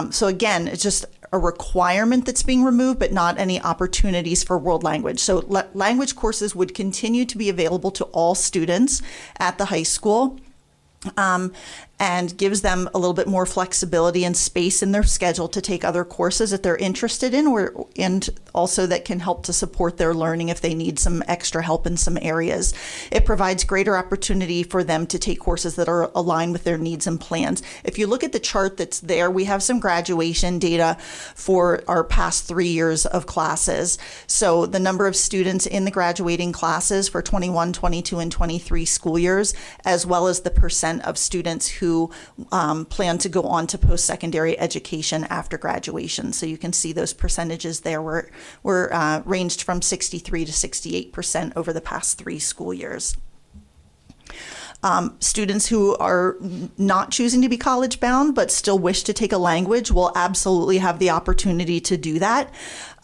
So again, it's just a requirement that's being removed, but not any opportunities for world language. So language courses would continue to be available to all students at the high school. And gives them a little bit more flexibility and space in their schedule to take other courses that they're interested in, and also that can help to support their learning if they need some extra help in some areas. It provides greater opportunity for them to take courses that are aligned with their needs and plans. If you look at the chart that's there, we have some graduation data for our past 3 years of classes. So the number of students in the graduating classes for 21, 22, and 23 school years, as well as the percent of students who plan to go on to post-secondary education after graduation. So you can see those percentages there were ranged from 63 to 68% over the past 3 school years. Students who are not choosing to be college bound but still wish to take a language will absolutely have the opportunity to do that.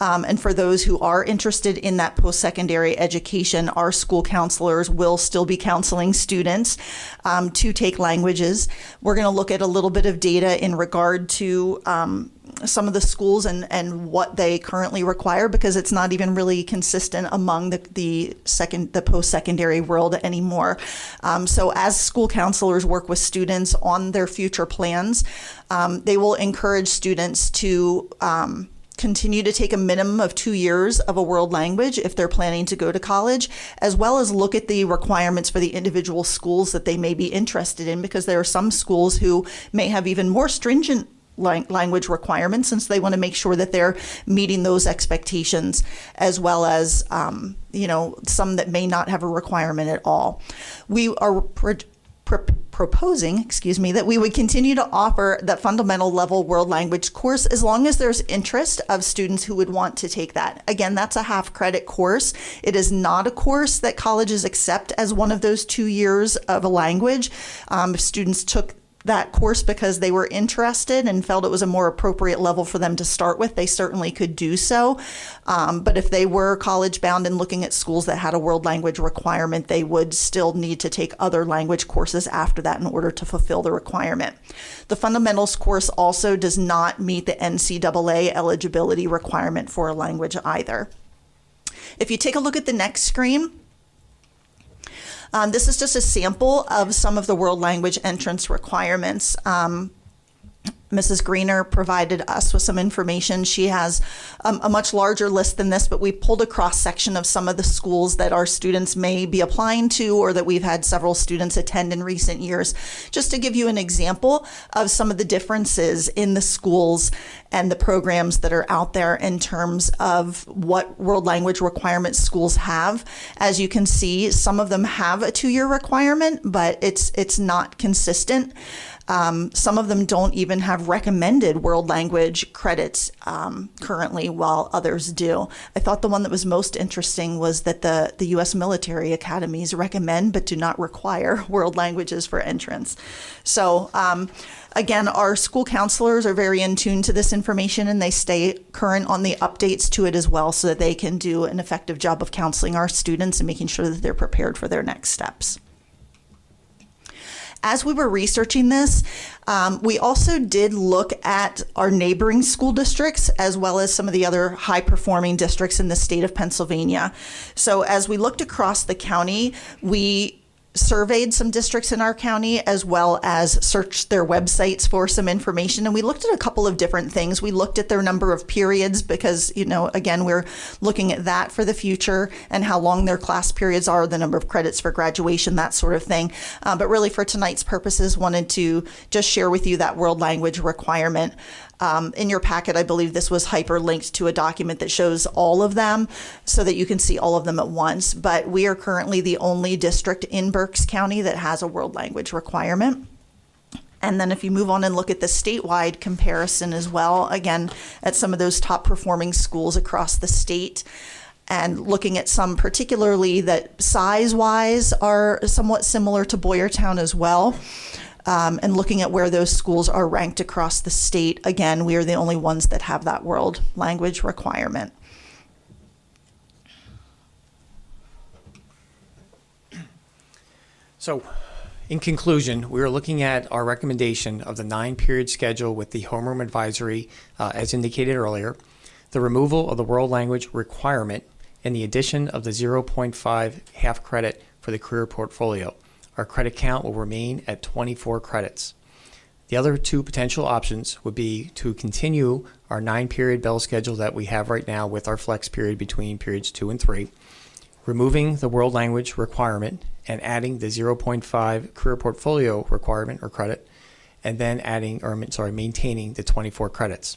And for those who are interested in that post-secondary education, our school counselors will still be counseling students to take languages. We're going to look at a little bit of data in regard to some of the schools and what they currently require, because it's not even really consistent among the post-secondary world anymore. So as school counselors work with students on their future plans, they will encourage students to continue to take a minimum of 2 years of a world language if they're planning to go to college, as well as look at the requirements for the individual schools that they may be interested in, because there are some schools who may have even more stringent language requirements, since they want to make sure that they're meeting those expectations, as well as some that may not have a requirement at all. We are proposing, that we would continue to offer that fundamental level world language course as long as there's interest of students who would want to take that. Again, that's a half credit course. It is not a course that colleges accept as one of those 2 years of a language. If students took that course because they were interested and felt it was a more appropriate level for them to start with, they certainly could do so. But if they were college bound and looking at schools that had a world language requirement, they would still need to take other language courses after that in order to fulfill the requirement. The fundamentals course also does not meet the NCAA eligibility requirement for a language either. If you take a look at the next screen, this is just a sample of some of the world language entrance requirements. Mrs. Greener provided us with some information. She has a much larger list than this, but we pulled a cross-section of some of the schools that our students may be applying to, or that we've had several students attend in recent years, just to give you an example of some of the differences in the schools and the programs that are out there in terms of what world language requirements schools have. As you can see, some of them have a 2-year requirement, but it's not consistent. Some of them don't even have recommended world language credits currently, while others do. I thought the one that was most interesting was that the U.S. military academies recommend but do not require world languages for entrance. So again, our school counselors are very in tune to this information, and they stay current on the updates to it as well, so that they can do an effective job of counseling our students and making sure that they're prepared for their next steps. As we were researching this, we also did look at our neighboring school districts as well as some of the other high-performing districts in the state of Pennsylvania. So as we looked across the county, we surveyed some districts in our county as well as searched their websites for some information, and we looked at a couple of different things. We looked at their number of periods because, again, we're looking at that for the future and how long their class periods are, the number of credits for graduation, that sort of thing. But really for tonight's purposes, wanted to just share with you that world language requirement. In your packet, I believe this was hyperlinked to a document that shows all of them so that you can see all of them at once. But we are currently the only district in Berks County that has a world language requirement. And then if you move on and look at the statewide comparison as well, again, at some of those top performing schools across the state, and looking at some particularly that size-wise are somewhat similar to Boyertown as well. And looking at where those schools are ranked across the state, again, we are the only ones that have that world language requirement. So, in conclusion, we are looking at our recommendation of the 9-period schedule with the homeroom advisory, as indicated earlier, the removal of the world language requirement, and the addition of the 0.5 half credit for the career portfolio. Our credit count will remain at 24 credits. The other two potential options would be to continue our 9-period bell schedule that we have right now with our flex period between periods 2 and 3, removing the world language requirement and adding the 0.5 career portfolio requirement or credit, and then maintaining the 24 credits.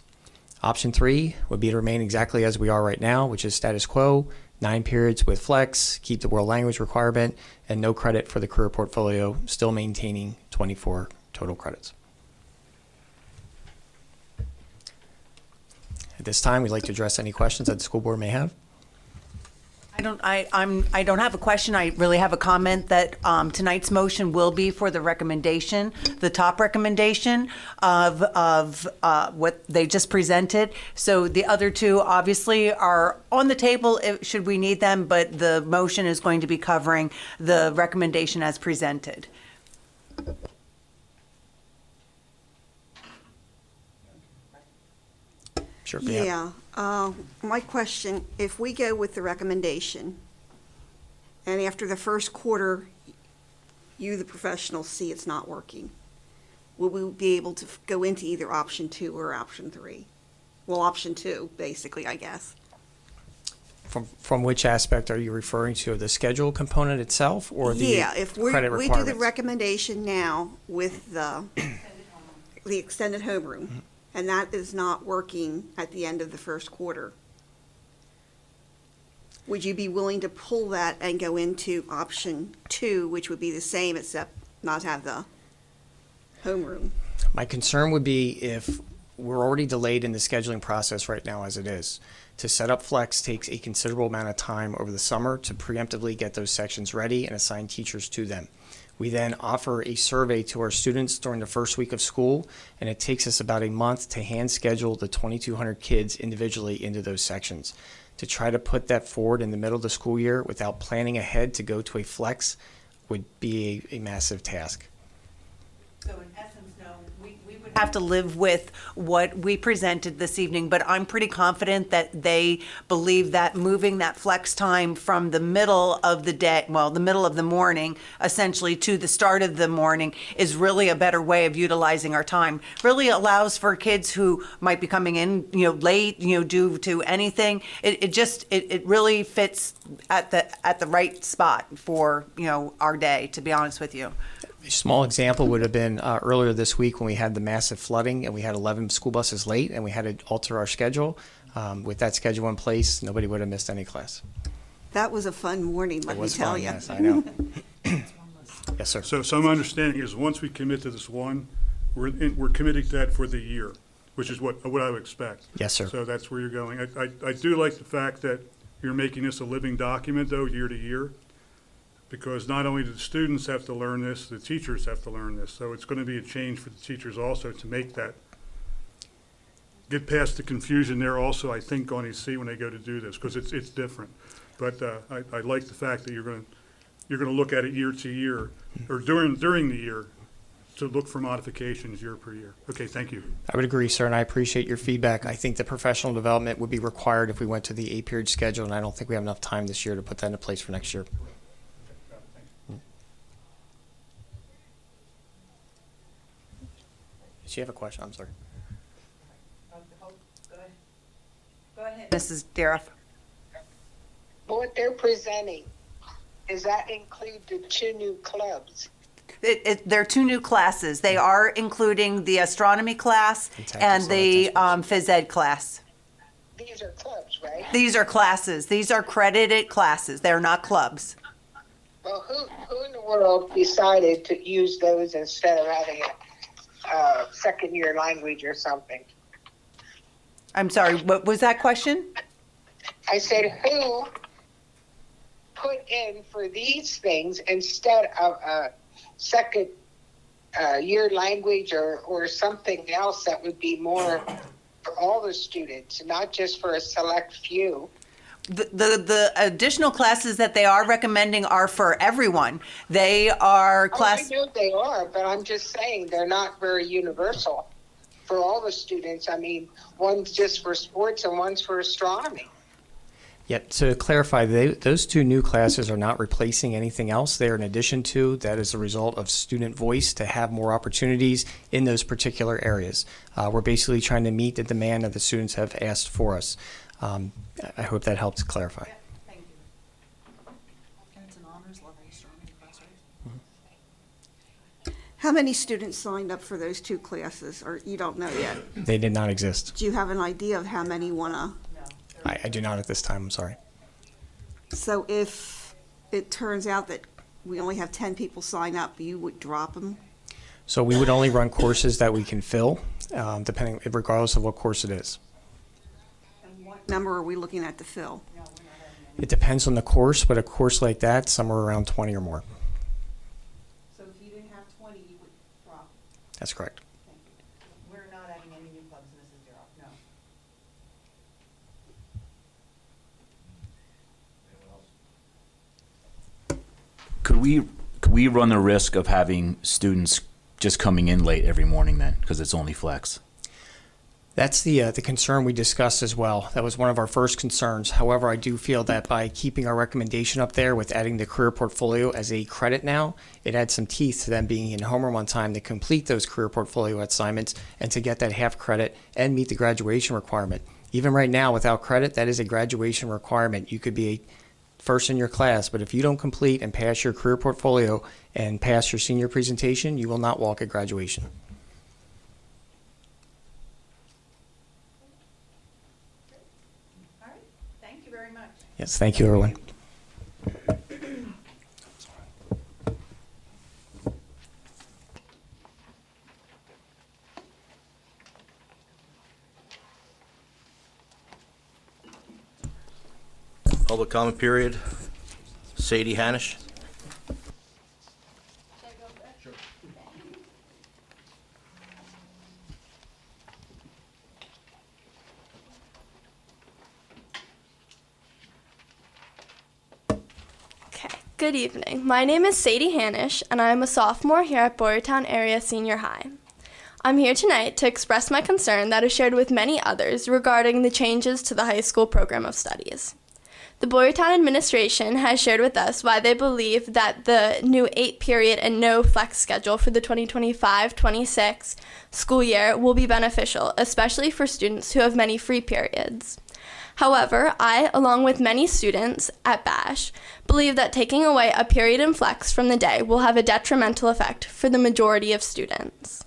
Option 3 would be to remain exactly as we are right now, which is status quo, 9 periods with flex, keep the world language requirement, and no credit for the career portfolio, still maintaining 24 total credits. At this time, we'd like to address any questions that the school board may have. I don't have a question. I really have a comment that tonight's motion will be for the recommendation, the top recommendation of what they just presented. So the other two obviously are on the table should we need them, but the motion is going to be covering the recommendation as presented. Sure. Yeah. My question, if we go with the recommendation, and after the first quarter, you, the professional, see it's not working, will we be able to go into either option 2 or option 3? Well, option 2, basically, I guess. From which aspect are you referring to? The schedule component itself or the if credit we requirements? do the recommendation now with the extended homeroom, Mm-hmm. and that is not working at the end of the first quarter, would you be willing to pull that and go into option 2, which would be the same except not have the homeroom? My concern would be if we're already delayed in the scheduling process right now as it is. To set up Flex takes a considerable amount of time over the summer to preemptively get those sections ready and assign teachers to them. We then offer a survey to our students during the first week of school, and it takes us about a month to hand schedule the 2,200 kids individually into those sections. To try to put that forward in the middle of the school year without planning ahead to go to a Flex would be a massive task. So in essence, no, we would have to live with what we presented this evening, but I'm pretty confident that they believe that moving that flex time from the middle of the day, well, the middle of the morning, essentially to the start of the morning is really a better way of utilizing our time. Really allows for kids who might be coming in, late, due to anything. It really fits at the right spot for, our day, to be honest with you. A small example would have been earlier this week when we had the massive flooding and we had 11 school buses late and we had to alter our schedule. With that schedule in place, nobody would have missed any class. That was a fun morning, let me tell you. Yes, I know. Yes, sir. So my understanding is once we commit to this one, we're committing to that for the year, which is what I would expect. Yes, sir. So that's where you're going. I do like the fact that you're making this a living document, though, year to year, because not only do the students have to learn this, the teachers have to learn this. So it's going to be a change for the teachers also to make that, get past the confusion there also, I think, on EC when they go to do this, because it's different. But I like the fact that you're going to look at it year to year, or during the year, to look for modifications year per year. Okay, thank you. I would agree, sir, and I appreciate your feedback. I think the professional development would be required if we went to the 8-period schedule, and I don't think we have enough time this year to put that into place for next year. Does she have a question? I'm sorry. Go ahead, Mrs. Dariff. What they're presenting, does that include the 2 new clubs? There are 2 new classes. They are including the astronomy class and the phys ed class. These are clubs, right? These are classes. These are credited classes. They're not clubs. Well, who in the world decided to use those instead of having a second-year language or something? I'm sorry, what was that question? I said, who put in for these things instead of a second year language or something else that would be more for all the students, not just for a select few? The additional classes that they are recommending are for everyone. They are I know they are, but I'm just saying they're not very universal for all the students. I mean, one's just for sports and one's for astronomy. Yep. So to clarify, those 2 new classes are not replacing anything else. They are in addition to, that is a result of student voice to have more opportunities in those particular areas. We're basically trying to meet the demand that the students have asked for us. I hope that helps clarify. Thank you. And it's an honors level astronomy class, right? How many students signed up for those 2 classes, or you don't know yet? They did not exist. Do you have an idea of how many wanna? I do not at this time. I'm sorry. So if it turns out that we only have 10 people sign up, you would drop them? So we would only run courses that we can fill, regardless of what course it is. And what number are we looking at to fill? It depends on the course, but a course like that, somewhere around 20 or more. So if you didn't have 20, you would drop? That's correct. We're not adding any new clubs, Mrs. Dariff, no. Could we run the risk of having students just coming in late every morning then, because it's only flex? That's the concern we discussed as well. That was one of our first concerns. However, I do feel that by keeping our recommendation up there with adding the career portfolio as a credit now, it adds some teeth to them being in homeroom on time to complete those career portfolio assignments and to get that half credit and meet the graduation requirement. Even right now, without credit, that is a graduation requirement. You could be a first in your class, but if you don't complete and pass your career portfolio and pass your senior presentation, you will not walk at graduation. All right, thank you very much. Yes, thank you, everyone. Public comment period. Sadie Hanish. Okay, good evening. My name is Sadie Hanish, and I am a sophomore here at Boyertown Area Senior High. I'm here tonight to express my concern that is shared with many others regarding the changes to the high school program of studies. The Boyertown administration has shared with us why they believe that the new 8-period and no flex schedule for the 2025-26 school year will be beneficial, especially for students who have many free periods. However, I, along with many students at BASH, believe that taking away a period in flex from the day will have a detrimental effect for the majority of students.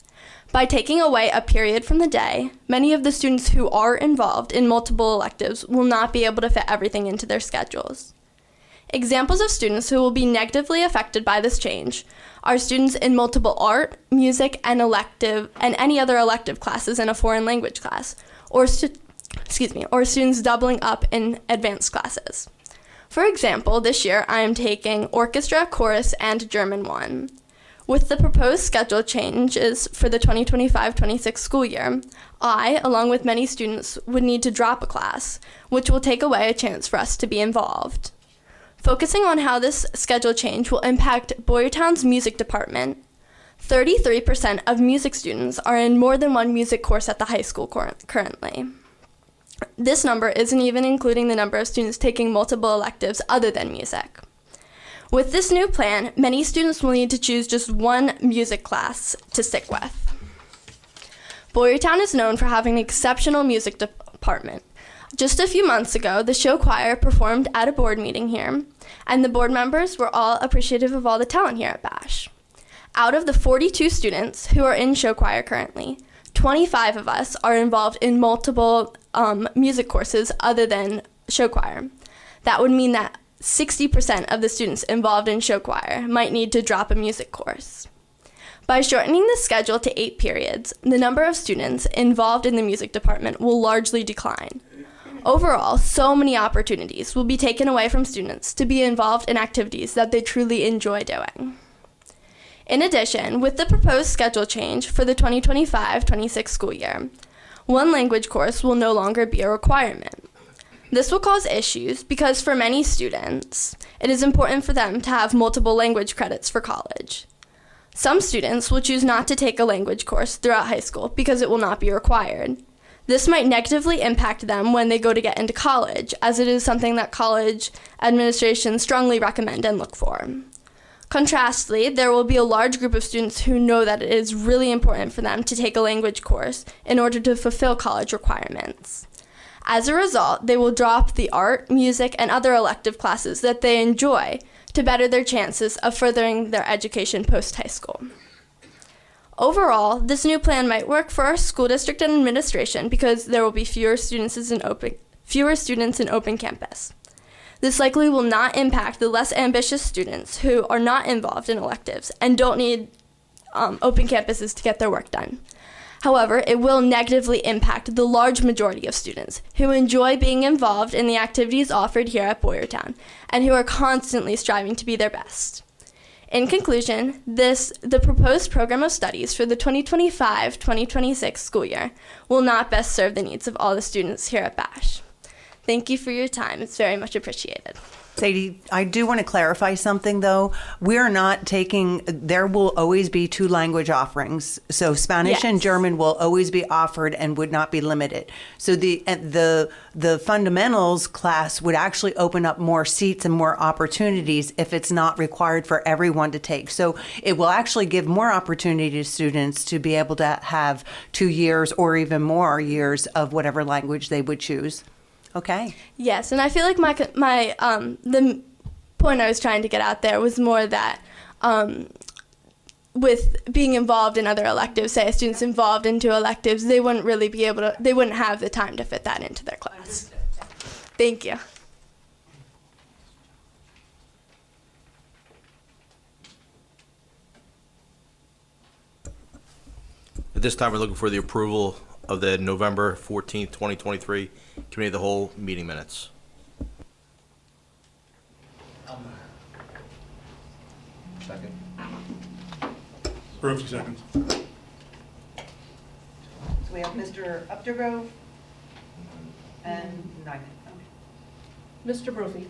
By taking away a period from the day, many of the students who are involved in multiple electives will not be able to fit everything into their schedules. Examples of students who will be negatively affected by this change are students in multiple art, music, and any other elective classes in a foreign language class, or students doubling up in advanced classes. For example, this year I am taking orchestra, chorus, and German 1. With the proposed schedule changes for the 2025-26 school year, I, along with many students, would need to drop a class, which will take away a chance for us to be involved. Focusing on how this schedule change will impact Boyertown's music department, 33% of music students are in more than one music course at the high school currently. This number isn't even including the number of students taking multiple electives other than music. With this new plan, many students will need to choose just one music class to stick with. Boyertown is known for having an exceptional music department. Just a few months ago, the show choir performed at a board meeting here, and the board members were all appreciative of all the talent here at Bash. Out of the 42 students who are in show choir currently, 25 of us are involved in multiple music courses other than show choir. That would mean that 60% of the students involved in show choir might need to drop a music course. By shortening the schedule to 8 periods, the number of students involved in the music department will largely decline. Overall, so many opportunities will be taken away from students to be involved in activities that they truly enjoy doing. In addition, with the proposed schedule change for the 2025-26 school year, one language course will no longer be a requirement. This will cause issues because for many students, it is important for them to have multiple language credits for college. Some students will choose not to take a language course throughout high school because it will not be required. This might negatively impact them when they go to get into college, as it is something that college administrations strongly recommend and look for. Contrastly, there will be a large group of students who know that it is really important for them to take a language course in order to fulfill college requirements. As a result, they will drop the art, music, and other elective classes that they enjoy to better their chances of furthering their education post-high school. Overall, this new plan might work for our school district and administration because there will be fewer students in open campus. This likely will not impact the less ambitious students who are not involved in electives and don't need open campuses to get their work done. However, it will negatively impact the large majority of students who enjoy being involved in the activities offered here at Boyertown and who are constantly striving to be their best. In conclusion, the proposed program of studies for the 2025-2026 school year will not best serve the needs of all the students here at Bash. Thank you for your time. It's very much appreciated. Sadie, I do want to clarify something, though. We're not taking, there will always be 2 language offerings. So Spanish and German will always be offered and would not be limited. So the fundamentals class would actually open up more seats and more opportunities if it's not required for everyone to take. So it will actually give more opportunity to students to be able to have 2 years or even more years of whatever language they would choose. Okay. Yes, and I feel like the point I was trying to get out there was more that with being involved in other electives, say a student's involved in 2 electives, they wouldn't really be able to, they wouldn't have the time to fit that into their class. Thank you. At this time, we're looking for the approval of the November 14th, 2023 Committee of the Whole meeting minutes. Second. Brophy seconds. So we have Mr. Updegrove and Nyman. Mr. Brophy.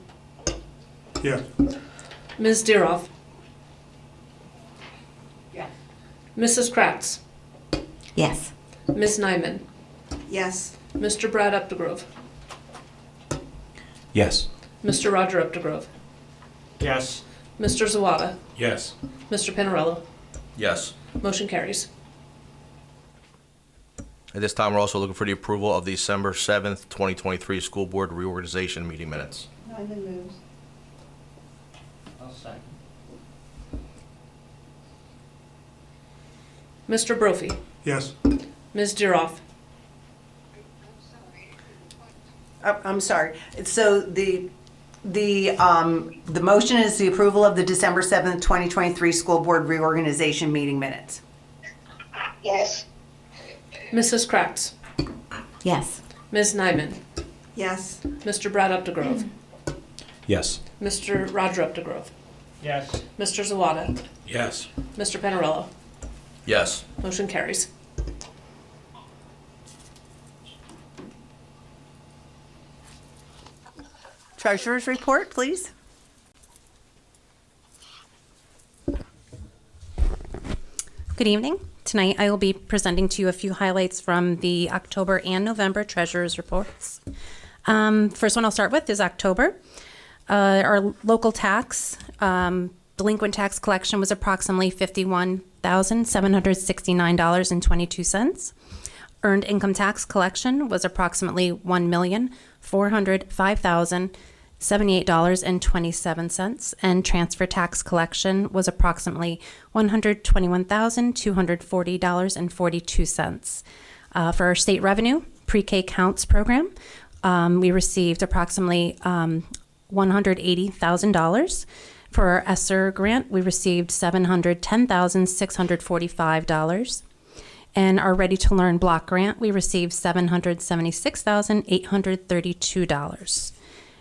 Yes. Ms. Deeroff. Yes. Mrs. Kratz. Yes. Ms. Nyman. Yes. Mr. Brad Updegrove. Yes. Mr. Roger Updegrove. Yes. Mr. Zawada. Yes. Mr. Pinarello. Yes. Motion carries. At this time, we're also looking for the approval of the December 7th, 2023 School Board Reorganization meeting minutes. Nyman moves. I'll second. Mr. Brophy. Yes. Ms. Deeroff. I'm sorry. So the The motion is the approval of the December 7th, 2023 school board reorganization meeting minutes. Yes. Mrs. Kratz, Yes. Ms. Nyman, Yes. Mr. Brad Updegrove, Yes. Mr. Roger Updegrove, Yes. Mr. Zawada, Yes. Mr. Panarello. Yes. Motion carries. Treasurer's report, please. Good evening. Tonight I will be presenting to you a few highlights from the October and November treasurer's reports. First one I'll start with is October. Our local tax, delinquent tax collection was approximately $51,769.22. Earned income tax collection was approximately $1,405,078.27, and transfer tax collection was approximately $121,240.42. For our state revenue pre-K counts program, we received approximately $180,000. For our ESSER grant, we received $710,645. And our Ready to Learn block grant, we received $776,832.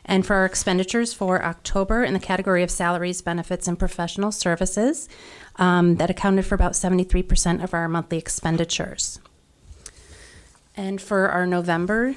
And for our expenditures for October in the category of salaries, benefits, and professional services, that accounted for about 73% of our monthly expenditures. And for our November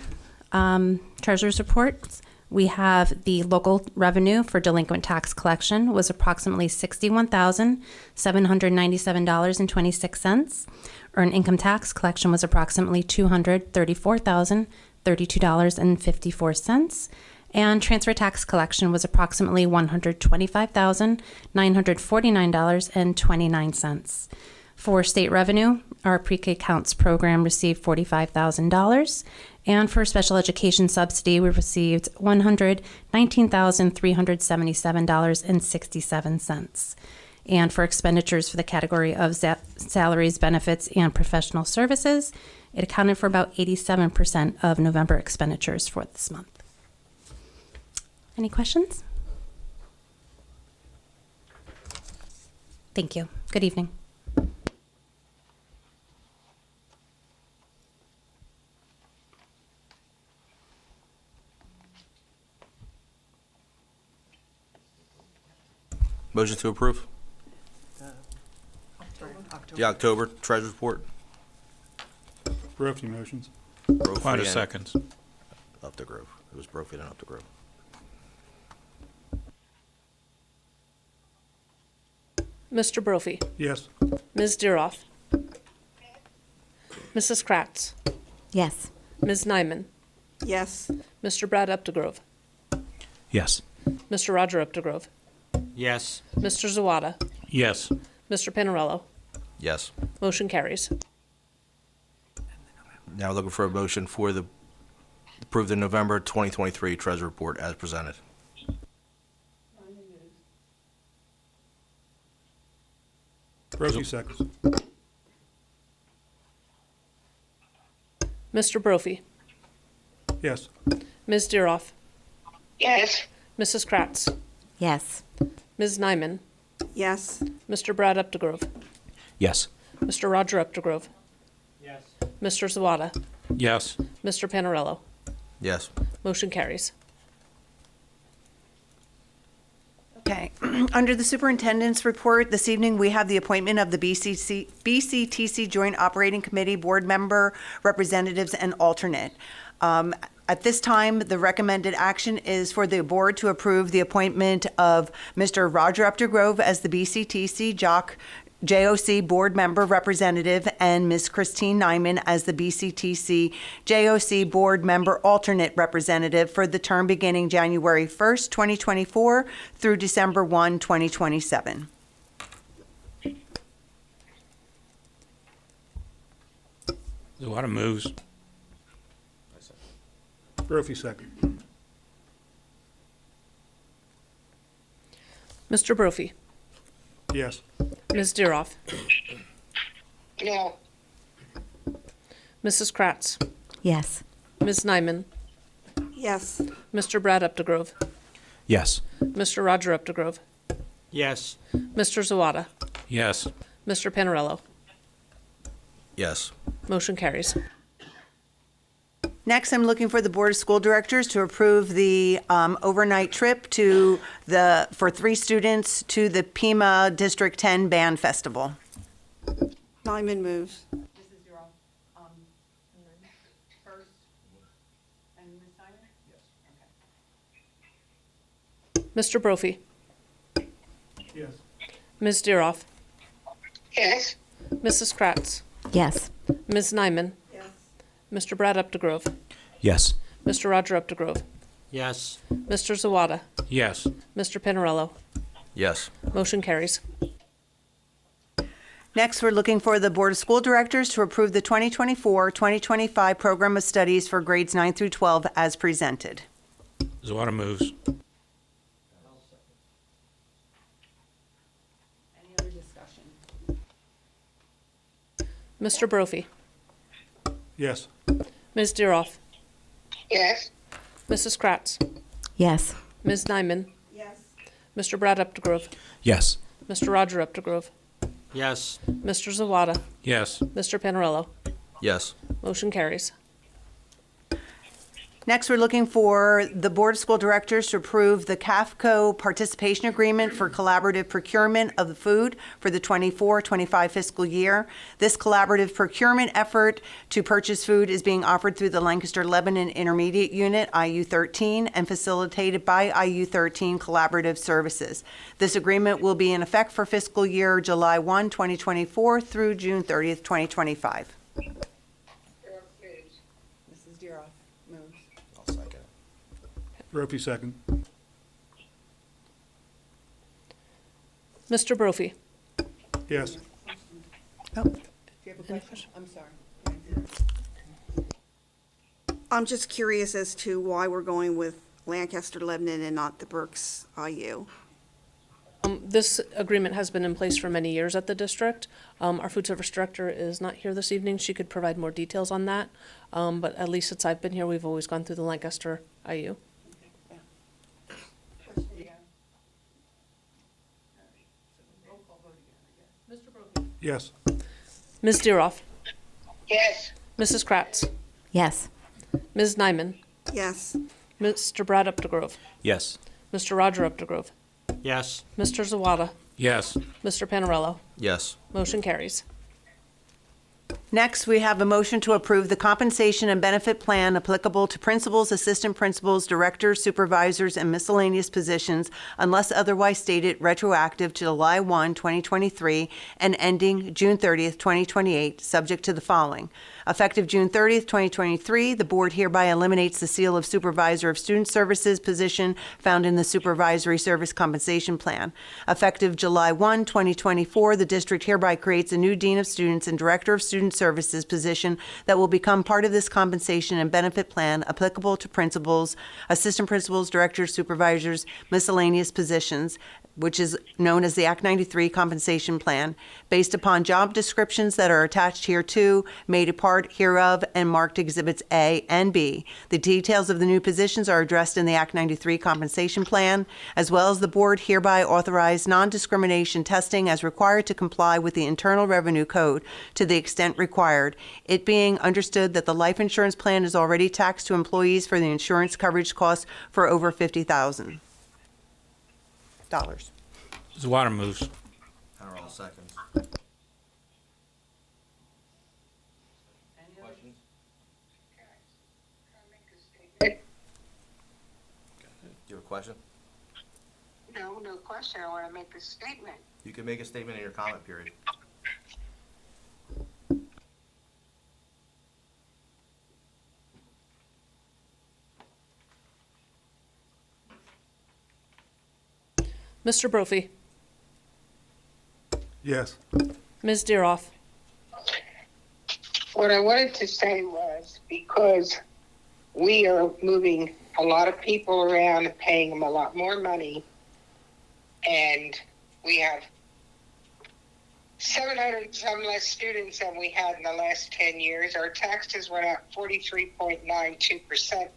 treasurer's reports, we have the local revenue for delinquent tax collection was approximately $61,797.26. Earned income tax collection was approximately $234,032.54. And transfer tax collection was approximately $125,949.29. For state revenue, our pre-K counts program received $45,000. And for special education subsidy, we received $119,377.67. And for expenditures for the category of salaries, benefits, and professional services, it accounted for about 87% of November expenditures for this month. Any questions? Thank you. Good evening. Motion to approve? The October treasurer's report? Brophy motions. Brophy Quite a and seconds. Updegrove. It was Brophy and Updegrove. Mr. Brophy, Yes. Ms. Deeroff, Mrs. Kratz, Yes. Ms. Nyman, Yes. Mr. Brad Updegrove, Yes. Mr. Roger Updegrove, Yes. Mr. Zawada, Yes. Mr. Panarello. Yes. Motion carries. Now looking for a motion for the approve the November 2023 treasurer report as presented. Brophy seconds. Mr. Brophy, Yes. Ms. Deeroff, Yes. Mrs. Kratz, Yes. Ms. Nyman, Yes. Mr. Brad Updegrove, Yes. Mr. Roger Updegrove, Yes. Mr. Zawada, Yes. Mr. Panarello. Yes. Motion carries. Okay. Under the superintendent's report, this evening, we have the appointment of the BCTC Joint Operating Committee board member, representatives, and alternate. At this time, the recommended action is for the board to approve the appointment of Mr. Roger Updegrove as the BCTC JOC board member representative and Ms. Christine Nyman as the BCTC JOC board member alternate representative for the term beginning January 1st, 2024 through December 1, 2027. There's a lot of moves. Brophy second. Mr. Brophy, Yes. Ms. Deeroff, No. Mrs. Kratz, Yes. Ms. Nyman, Yes. Mr. Brad Updegrove, Yes. Mr. Roger Updegrove, Yes. Mr. Zawada, Yes. Mr. Panarello. Yes. Motion carries. Next, I'm looking for the Board of School Directors to approve the overnight trip for 3 students to the Pima District 10 Band Festival. Nyman moves. Mr. Brophy, Yes. Ms. Deeroff, Yes. Mrs. Kratz, Yes. Ms. Nyman, Mr. Brad Updegrove, Yes. Mr. Roger Updegrove, Yes. Mr. Zawada, Yes. Mr. Panarello. Yes. Motion carries. Next, we're looking for the Board of School Directors to approve the 2024-2025 Program of Studies for grades 9 through 12 as presented. Zawada moves. Any other discussion? Mr. Brophy, Yes. Ms. Deeroff, Yes. Mrs. Kratz, Yes. Ms. Nyman, Yes. Mr. Brad Updegrove, Yes. Mr. Roger Updegrove, Yes. Mr. Zawada, Yes. Mr. Panarello. Yes. Motion carries. Next, we're looking for the Board of School Directors to approve the CAFCO participation agreement for collaborative procurement of the food for the 24-25 fiscal year. This collaborative procurement effort to purchase food is being offered through the Lancaster Lebanon Intermediate Unit, IU-13, and facilitated by IU-13 Collaborative Services. This agreement will be in effect for fiscal year July 1, 2024 through June 30th, 2025. Mrs. Deeroff moves. I'll second it. Brophy second. Mr. Brophy, Yes. Oh, Do you have a question? I'm sorry. I'm just curious as to why we're going with Lancaster Lebanon and not the Berks IU. this agreement has been in place for many years at the district. Our food service director is not here this evening. She could provide more details on that. But at least since I've been here, we've always gone through the Lancaster IU. Yes. Ms. Deeroff, Yes. Mrs. Kratz, Yes. Ms. Nyman, Yes. Mr. Brad Updegrove, Yes. Mr. Roger Updegrove, Yes. Mr. Zawada, Yes. Mr. Panarello. Yes. Motion carries. Next, we have a motion to approve the compensation and benefit plan applicable to principals, assistant principals, directors, supervisors, and miscellaneous positions unless otherwise stated, retroactive to July 1, 2023, and ending June 30th, 2028, subject to the following. Effective June 30th, 2023, the board hereby eliminates the seal of supervisor of student services position found in the supervisory service compensation plan. Effective July 1, 2024, the district hereby creates a new dean of students and director of student services position that will become part of this compensation and benefit plan applicable to principals, assistant principals, directors, supervisors, miscellaneous positions, which is known as the Act 93 compensation plan, based upon job descriptions that are attached hereto, made a part hereof, and marked Exhibits A and B. The details of the new positions are addressed in the Act 93 compensation plan, as well as the board hereby authorize non-discrimination testing as required to comply with the Internal Revenue Code to the extent required, it being understood that the life insurance plan is already taxed to employees for the insurance coverage costs for over $50,000. Zawada moves. Panarello seconds. Questions? Do you have a question? No, no question. I want to make a statement. You can make a statement in your comment period. Mr. Brophy, Yes. Ms. Deeroff, What I wanted to say was because we are moving a lot of people around and paying them a lot more money, and we have 700 and some less students than we had in the last 10 years. Our taxes went up 43.92%,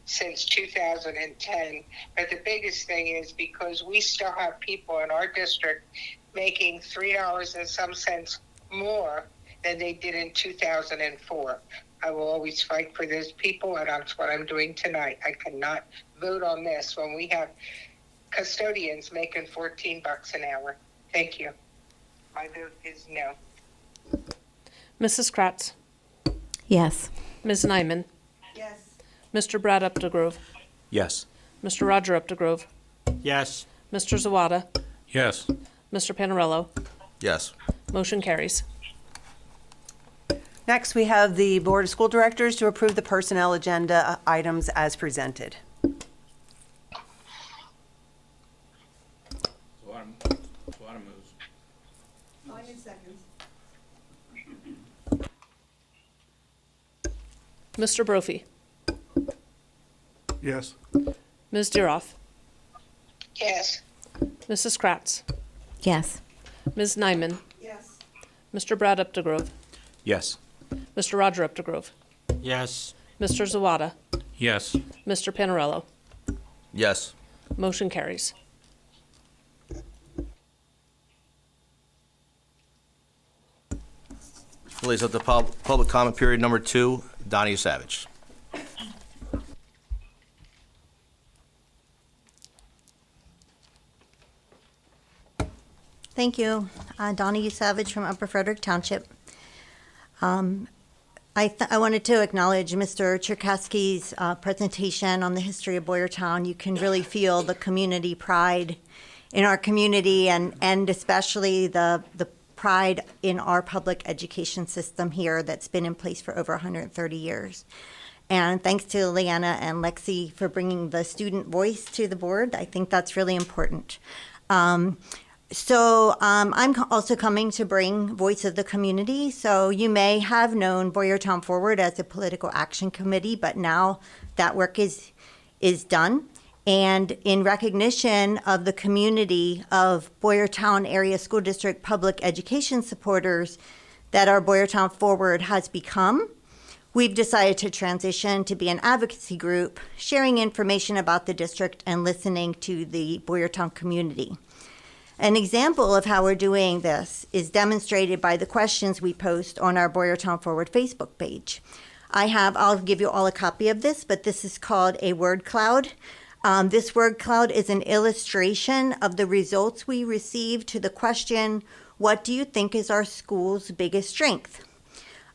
since 2010. But the biggest thing is because we still have people in our district making $3 and some cents more than they did in 2004. I will always fight for those people, and that's what I'm doing tonight. I cannot vote on this when we have custodians making $14 an hour. Thank you. My vote is no. Mrs. Kratz, Yes. Ms. Nyman, Yes. Mr. Brad Updegrove, Yes. Mr. Roger Updegrove, Yes. Mr. Zawada, Yes. Mr. Panarello. Yes. Motion carries. Next, we have the Board of School Directors to approve the personnel agenda items as presented. Sawada moves. Lyman seconds. Mr. Brophy, Yes. Ms. Diroff, Yes. Mrs. Kratz, Yes. Ms. Nyman, Yes. Mr. Brad Updegrove, Yes. Mr. Roger Updegrove, Yes. Mr. Zawada, Yes. Mr. Panarello. Yes. Motion carries. Lays up the public comment period number 2, Donnie Savage. Thank you. Donnie Savage from Upper Frederick Township. I wanted to acknowledge Mr. Cherkasky's presentation on the history of Boyertown. You can really feel the community pride in our community and especially the pride in our public education system here that's been in place for over 130 years. And thanks to Leanna and Lexi for bringing the student voice to the board. I think that's really important. So I'm also coming to bring voice of the community. So you may have known Boyertown Forward as a political action committee, but now that work is done. And in recognition of the community of Boyertown Area School District public education supporters that our Boyertown Forward has become, we've decided to transition to be an advocacy group, sharing information about the district and listening to the Boyertown community. An example of how we're doing this is demonstrated by the questions we post on our Boyertown Forward Facebook page. I'll give you all a copy of this, but this is called a word cloud. This word cloud is an illustration of the results we received to the question, what do you think is our school's biggest strength?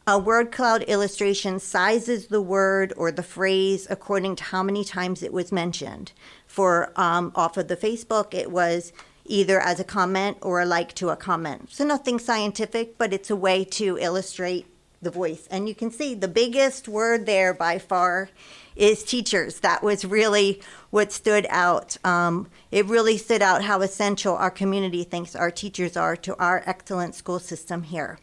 A word cloud illustration sizes the word or the phrase according to how many times it was mentioned. For off of the Facebook, it was either as a comment or a like to a comment. So nothing scientific, but it's a way to illustrate the voice. And you can see the biggest word there by far is teachers. That was really what stood out. It really stood out how essential our community thinks our teachers are to our excellent school system here.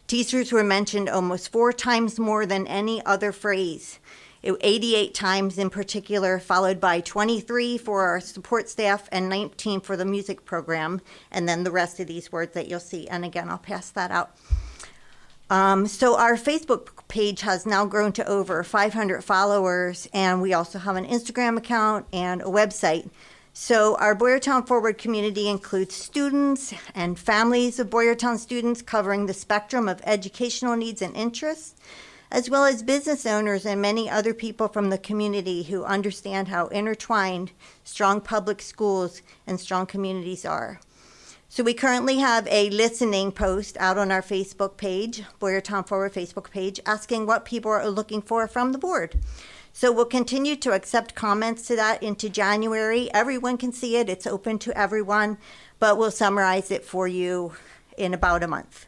Teachers were mentioned almost 4 times more than any other phrase. 88 times in particular, followed by 23 for our support staff and 19 for the music program, and then the rest of these words that you'll see. And again, I'll pass that out. So our Facebook page has now grown to over 500 followers, and we also have an Instagram account and a website. So our Boyertown Forward community includes students and families of Boyertown students covering the spectrum of educational needs and interests, as well as business owners and many other people from the community who understand how intertwined strong public schools and strong communities are. So we currently have a listening post out on our Facebook page, Boyertown Forward Facebook page, asking what people are looking for from the board. So we'll continue to accept comments to that into January. Everyone can see it. It's open to everyone, but we'll summarize it for you in about a month.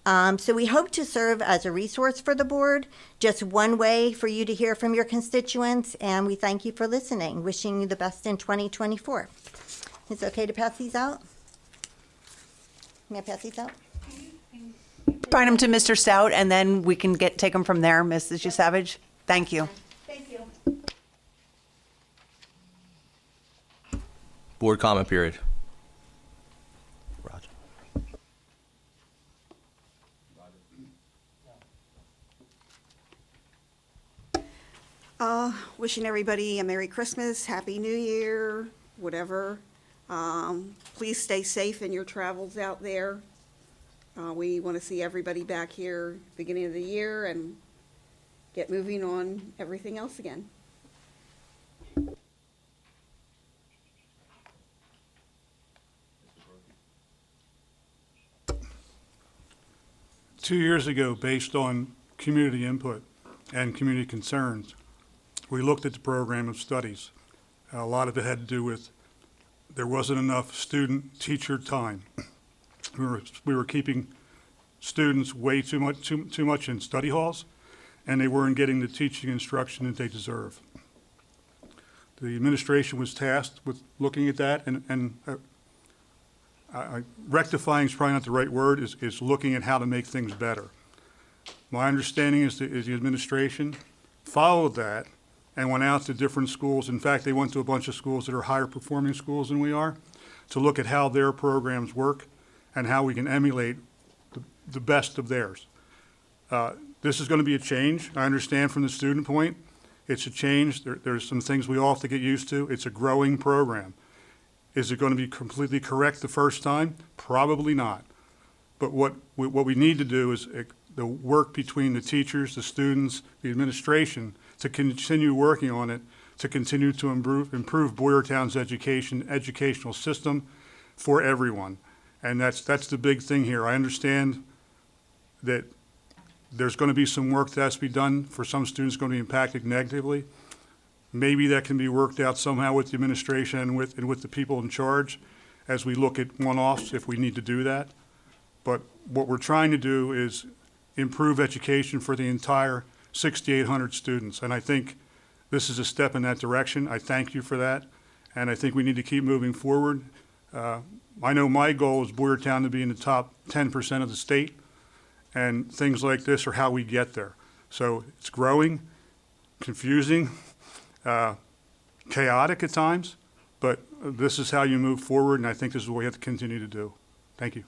So we hope to serve as a resource for the board, just one way for you to hear from your constituents, and we thank you for listening. Wishing you the best in 2024. Is it okay to pass these out? May I pass these out? Find them to Mr. Stout, and then we can take them from there, Mrs. Savage. Thank you. Thank you. Board comment period. Roger. wishing everybody a Merry Christmas, Happy New Year, whatever. Please stay safe in your travels out there. We want to see everybody back here beginning of the year and get moving on everything else again. 2 years ago, based on community input and community concerns, we looked at the program of studies. A lot of it had to do with there wasn't enough student-teacher time. We were keeping students way too much in study halls, and they weren't getting the teaching instruction that they deserve. The administration was tasked with looking at that, and rectifying is probably not the right word, is looking at how to make things better. My understanding is the administration followed that and went out to different schools. In fact, they went to a bunch of schools that are higher performing schools than we are to look at how their programs work and how we can emulate the best of theirs. This is going to be a change. I understand from the student point, it's a change. There's some things we all have to get used to. It's a growing program. Is it going to be completely correct the first time? Probably not. But what we need to do is the work between the teachers, the students, the administration, to continue working on it, to continue to improve Boyertown's educational system for everyone. And that's the big thing here. I understand that there's going to be some work that has to be done for some students going to be impacted negatively. Maybe that can be worked out somehow with the administration and with the people in charge as we look at one-offs if we need to do that. But what we're trying to do is improve education for the entire 6,800 students. And I think this is a step in that direction. I thank you for that. And I think we need to keep moving forward. I know my goal is Boyertown to be in the top 10% of the state. And things like this are how we get there. So it's growing, confusing, chaotic at times, but this is how you move forward, and I think this is what we have to continue to do. Thank you.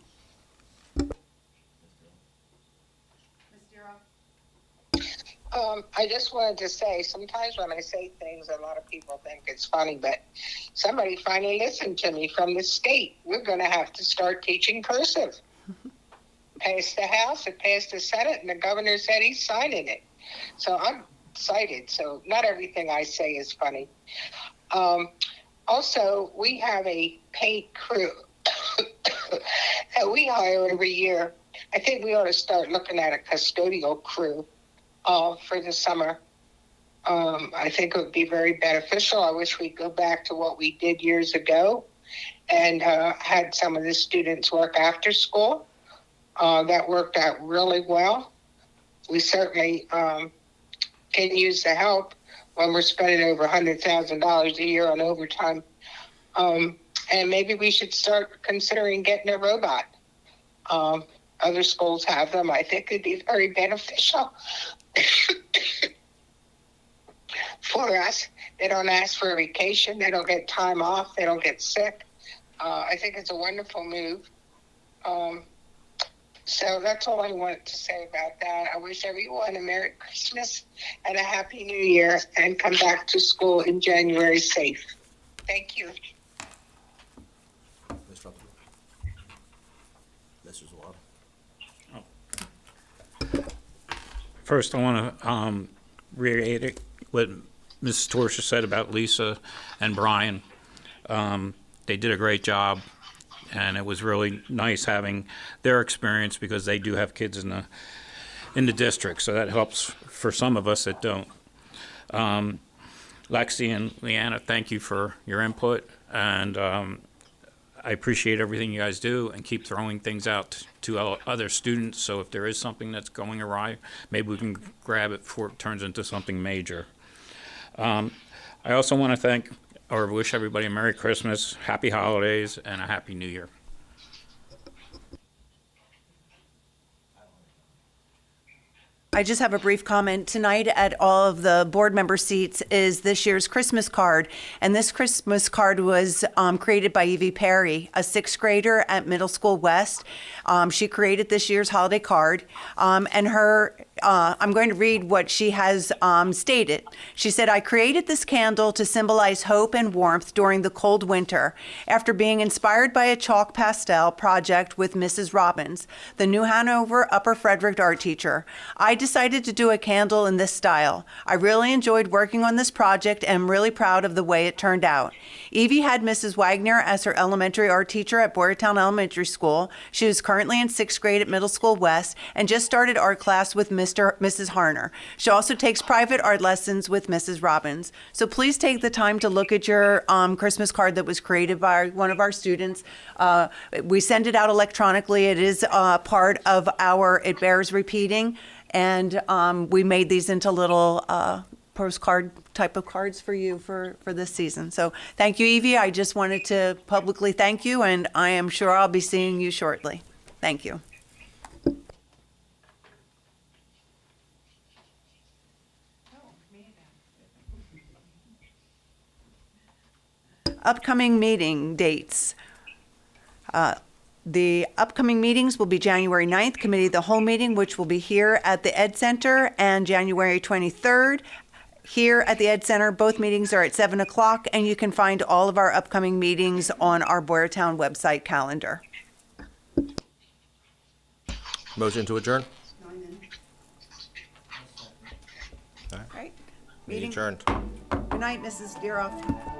I just wanted to say, sometimes when I say things, a lot of people think it's funny, but somebody finally listened to me from the state. We're going to have to start teaching cursive. Passed the House, it passed the Senate, and the governor said he's signing it. So I'm excited. So not everything I say is funny. Also, we have a paint crew that we hire every year. I think we ought to start looking at a custodial crew for the summer. I think it would be very beneficial. I wish we'd go back to what we did years ago and had some of the students work after school. That worked out really well. We certainly can use the help when we're spending over $100,000 a year on overtime. And maybe we should start considering getting a robot. Other schools have them. I think it'd be very beneficial for us. They don't ask for a vacation. They don't get time off. They don't get sick. I think it's a wonderful move. So that's all I wanted to say about that. I wish everyone a Merry Christmas and a Happy New Year, and come back to school in January safe. Thank you. Mr. Upton. Mr. Zawada. First, I want to reiterate what Mrs. Torsha said about Lisa and Brian. They did a great job, and it was really nice having their experience because they do have kids in the district, so that helps for some of us that don't. Lexi and Leanna, thank you for your input, and I appreciate everything you guys do, and keep throwing things out to other students, so if there is something that's going awry, maybe we can grab it before it turns into something major. I also want to thank or wish everybody a Merry Christmas, Happy Holidays, and a Happy New Year. I just have a brief comment. Tonight at all of the board member seats is this year's Christmas card. And this Christmas card was created by Evie Perry, a sixth grader at Middle School West. She created this year's holiday card. And her I'm going to read what she has stated. She said, I created this candle to symbolize hope and warmth during the cold winter after being inspired by a chalk pastel project with Mrs. Robbins, the New Hanover Upper Frederick art teacher. I decided to do a candle in this style. I really enjoyed working on this project and am really proud of the way it turned out. Evie had Mrs. Wagner as her elementary art teacher at Boyertown Elementary School. She is currently in 6th grade at Middle School West and just started art class with Mrs. Harner. She also takes private art lessons with Mrs. Robbins. So please take the time to look at your Christmas card that was created by one of our students. We send it out electronically. It is part of our It Bears Repeating, and we made these into little postcard type of cards for you for this season. So thank you, Evie. I just wanted to publicly thank you, and I am sure I'll be seeing you shortly. Thank you. Upcoming meeting dates. The upcoming meetings will be January 9th, Committee of the Whole meeting, which will be here at the Ed Center, and January 23rd, here at the Ed Center. Both meetings are at 7 o'clock, and you can find all of our upcoming meetings on our Boyertown website calendar. Motion to adjourn? Right. Meeting adjourned. Good night, Mrs. Deeroff.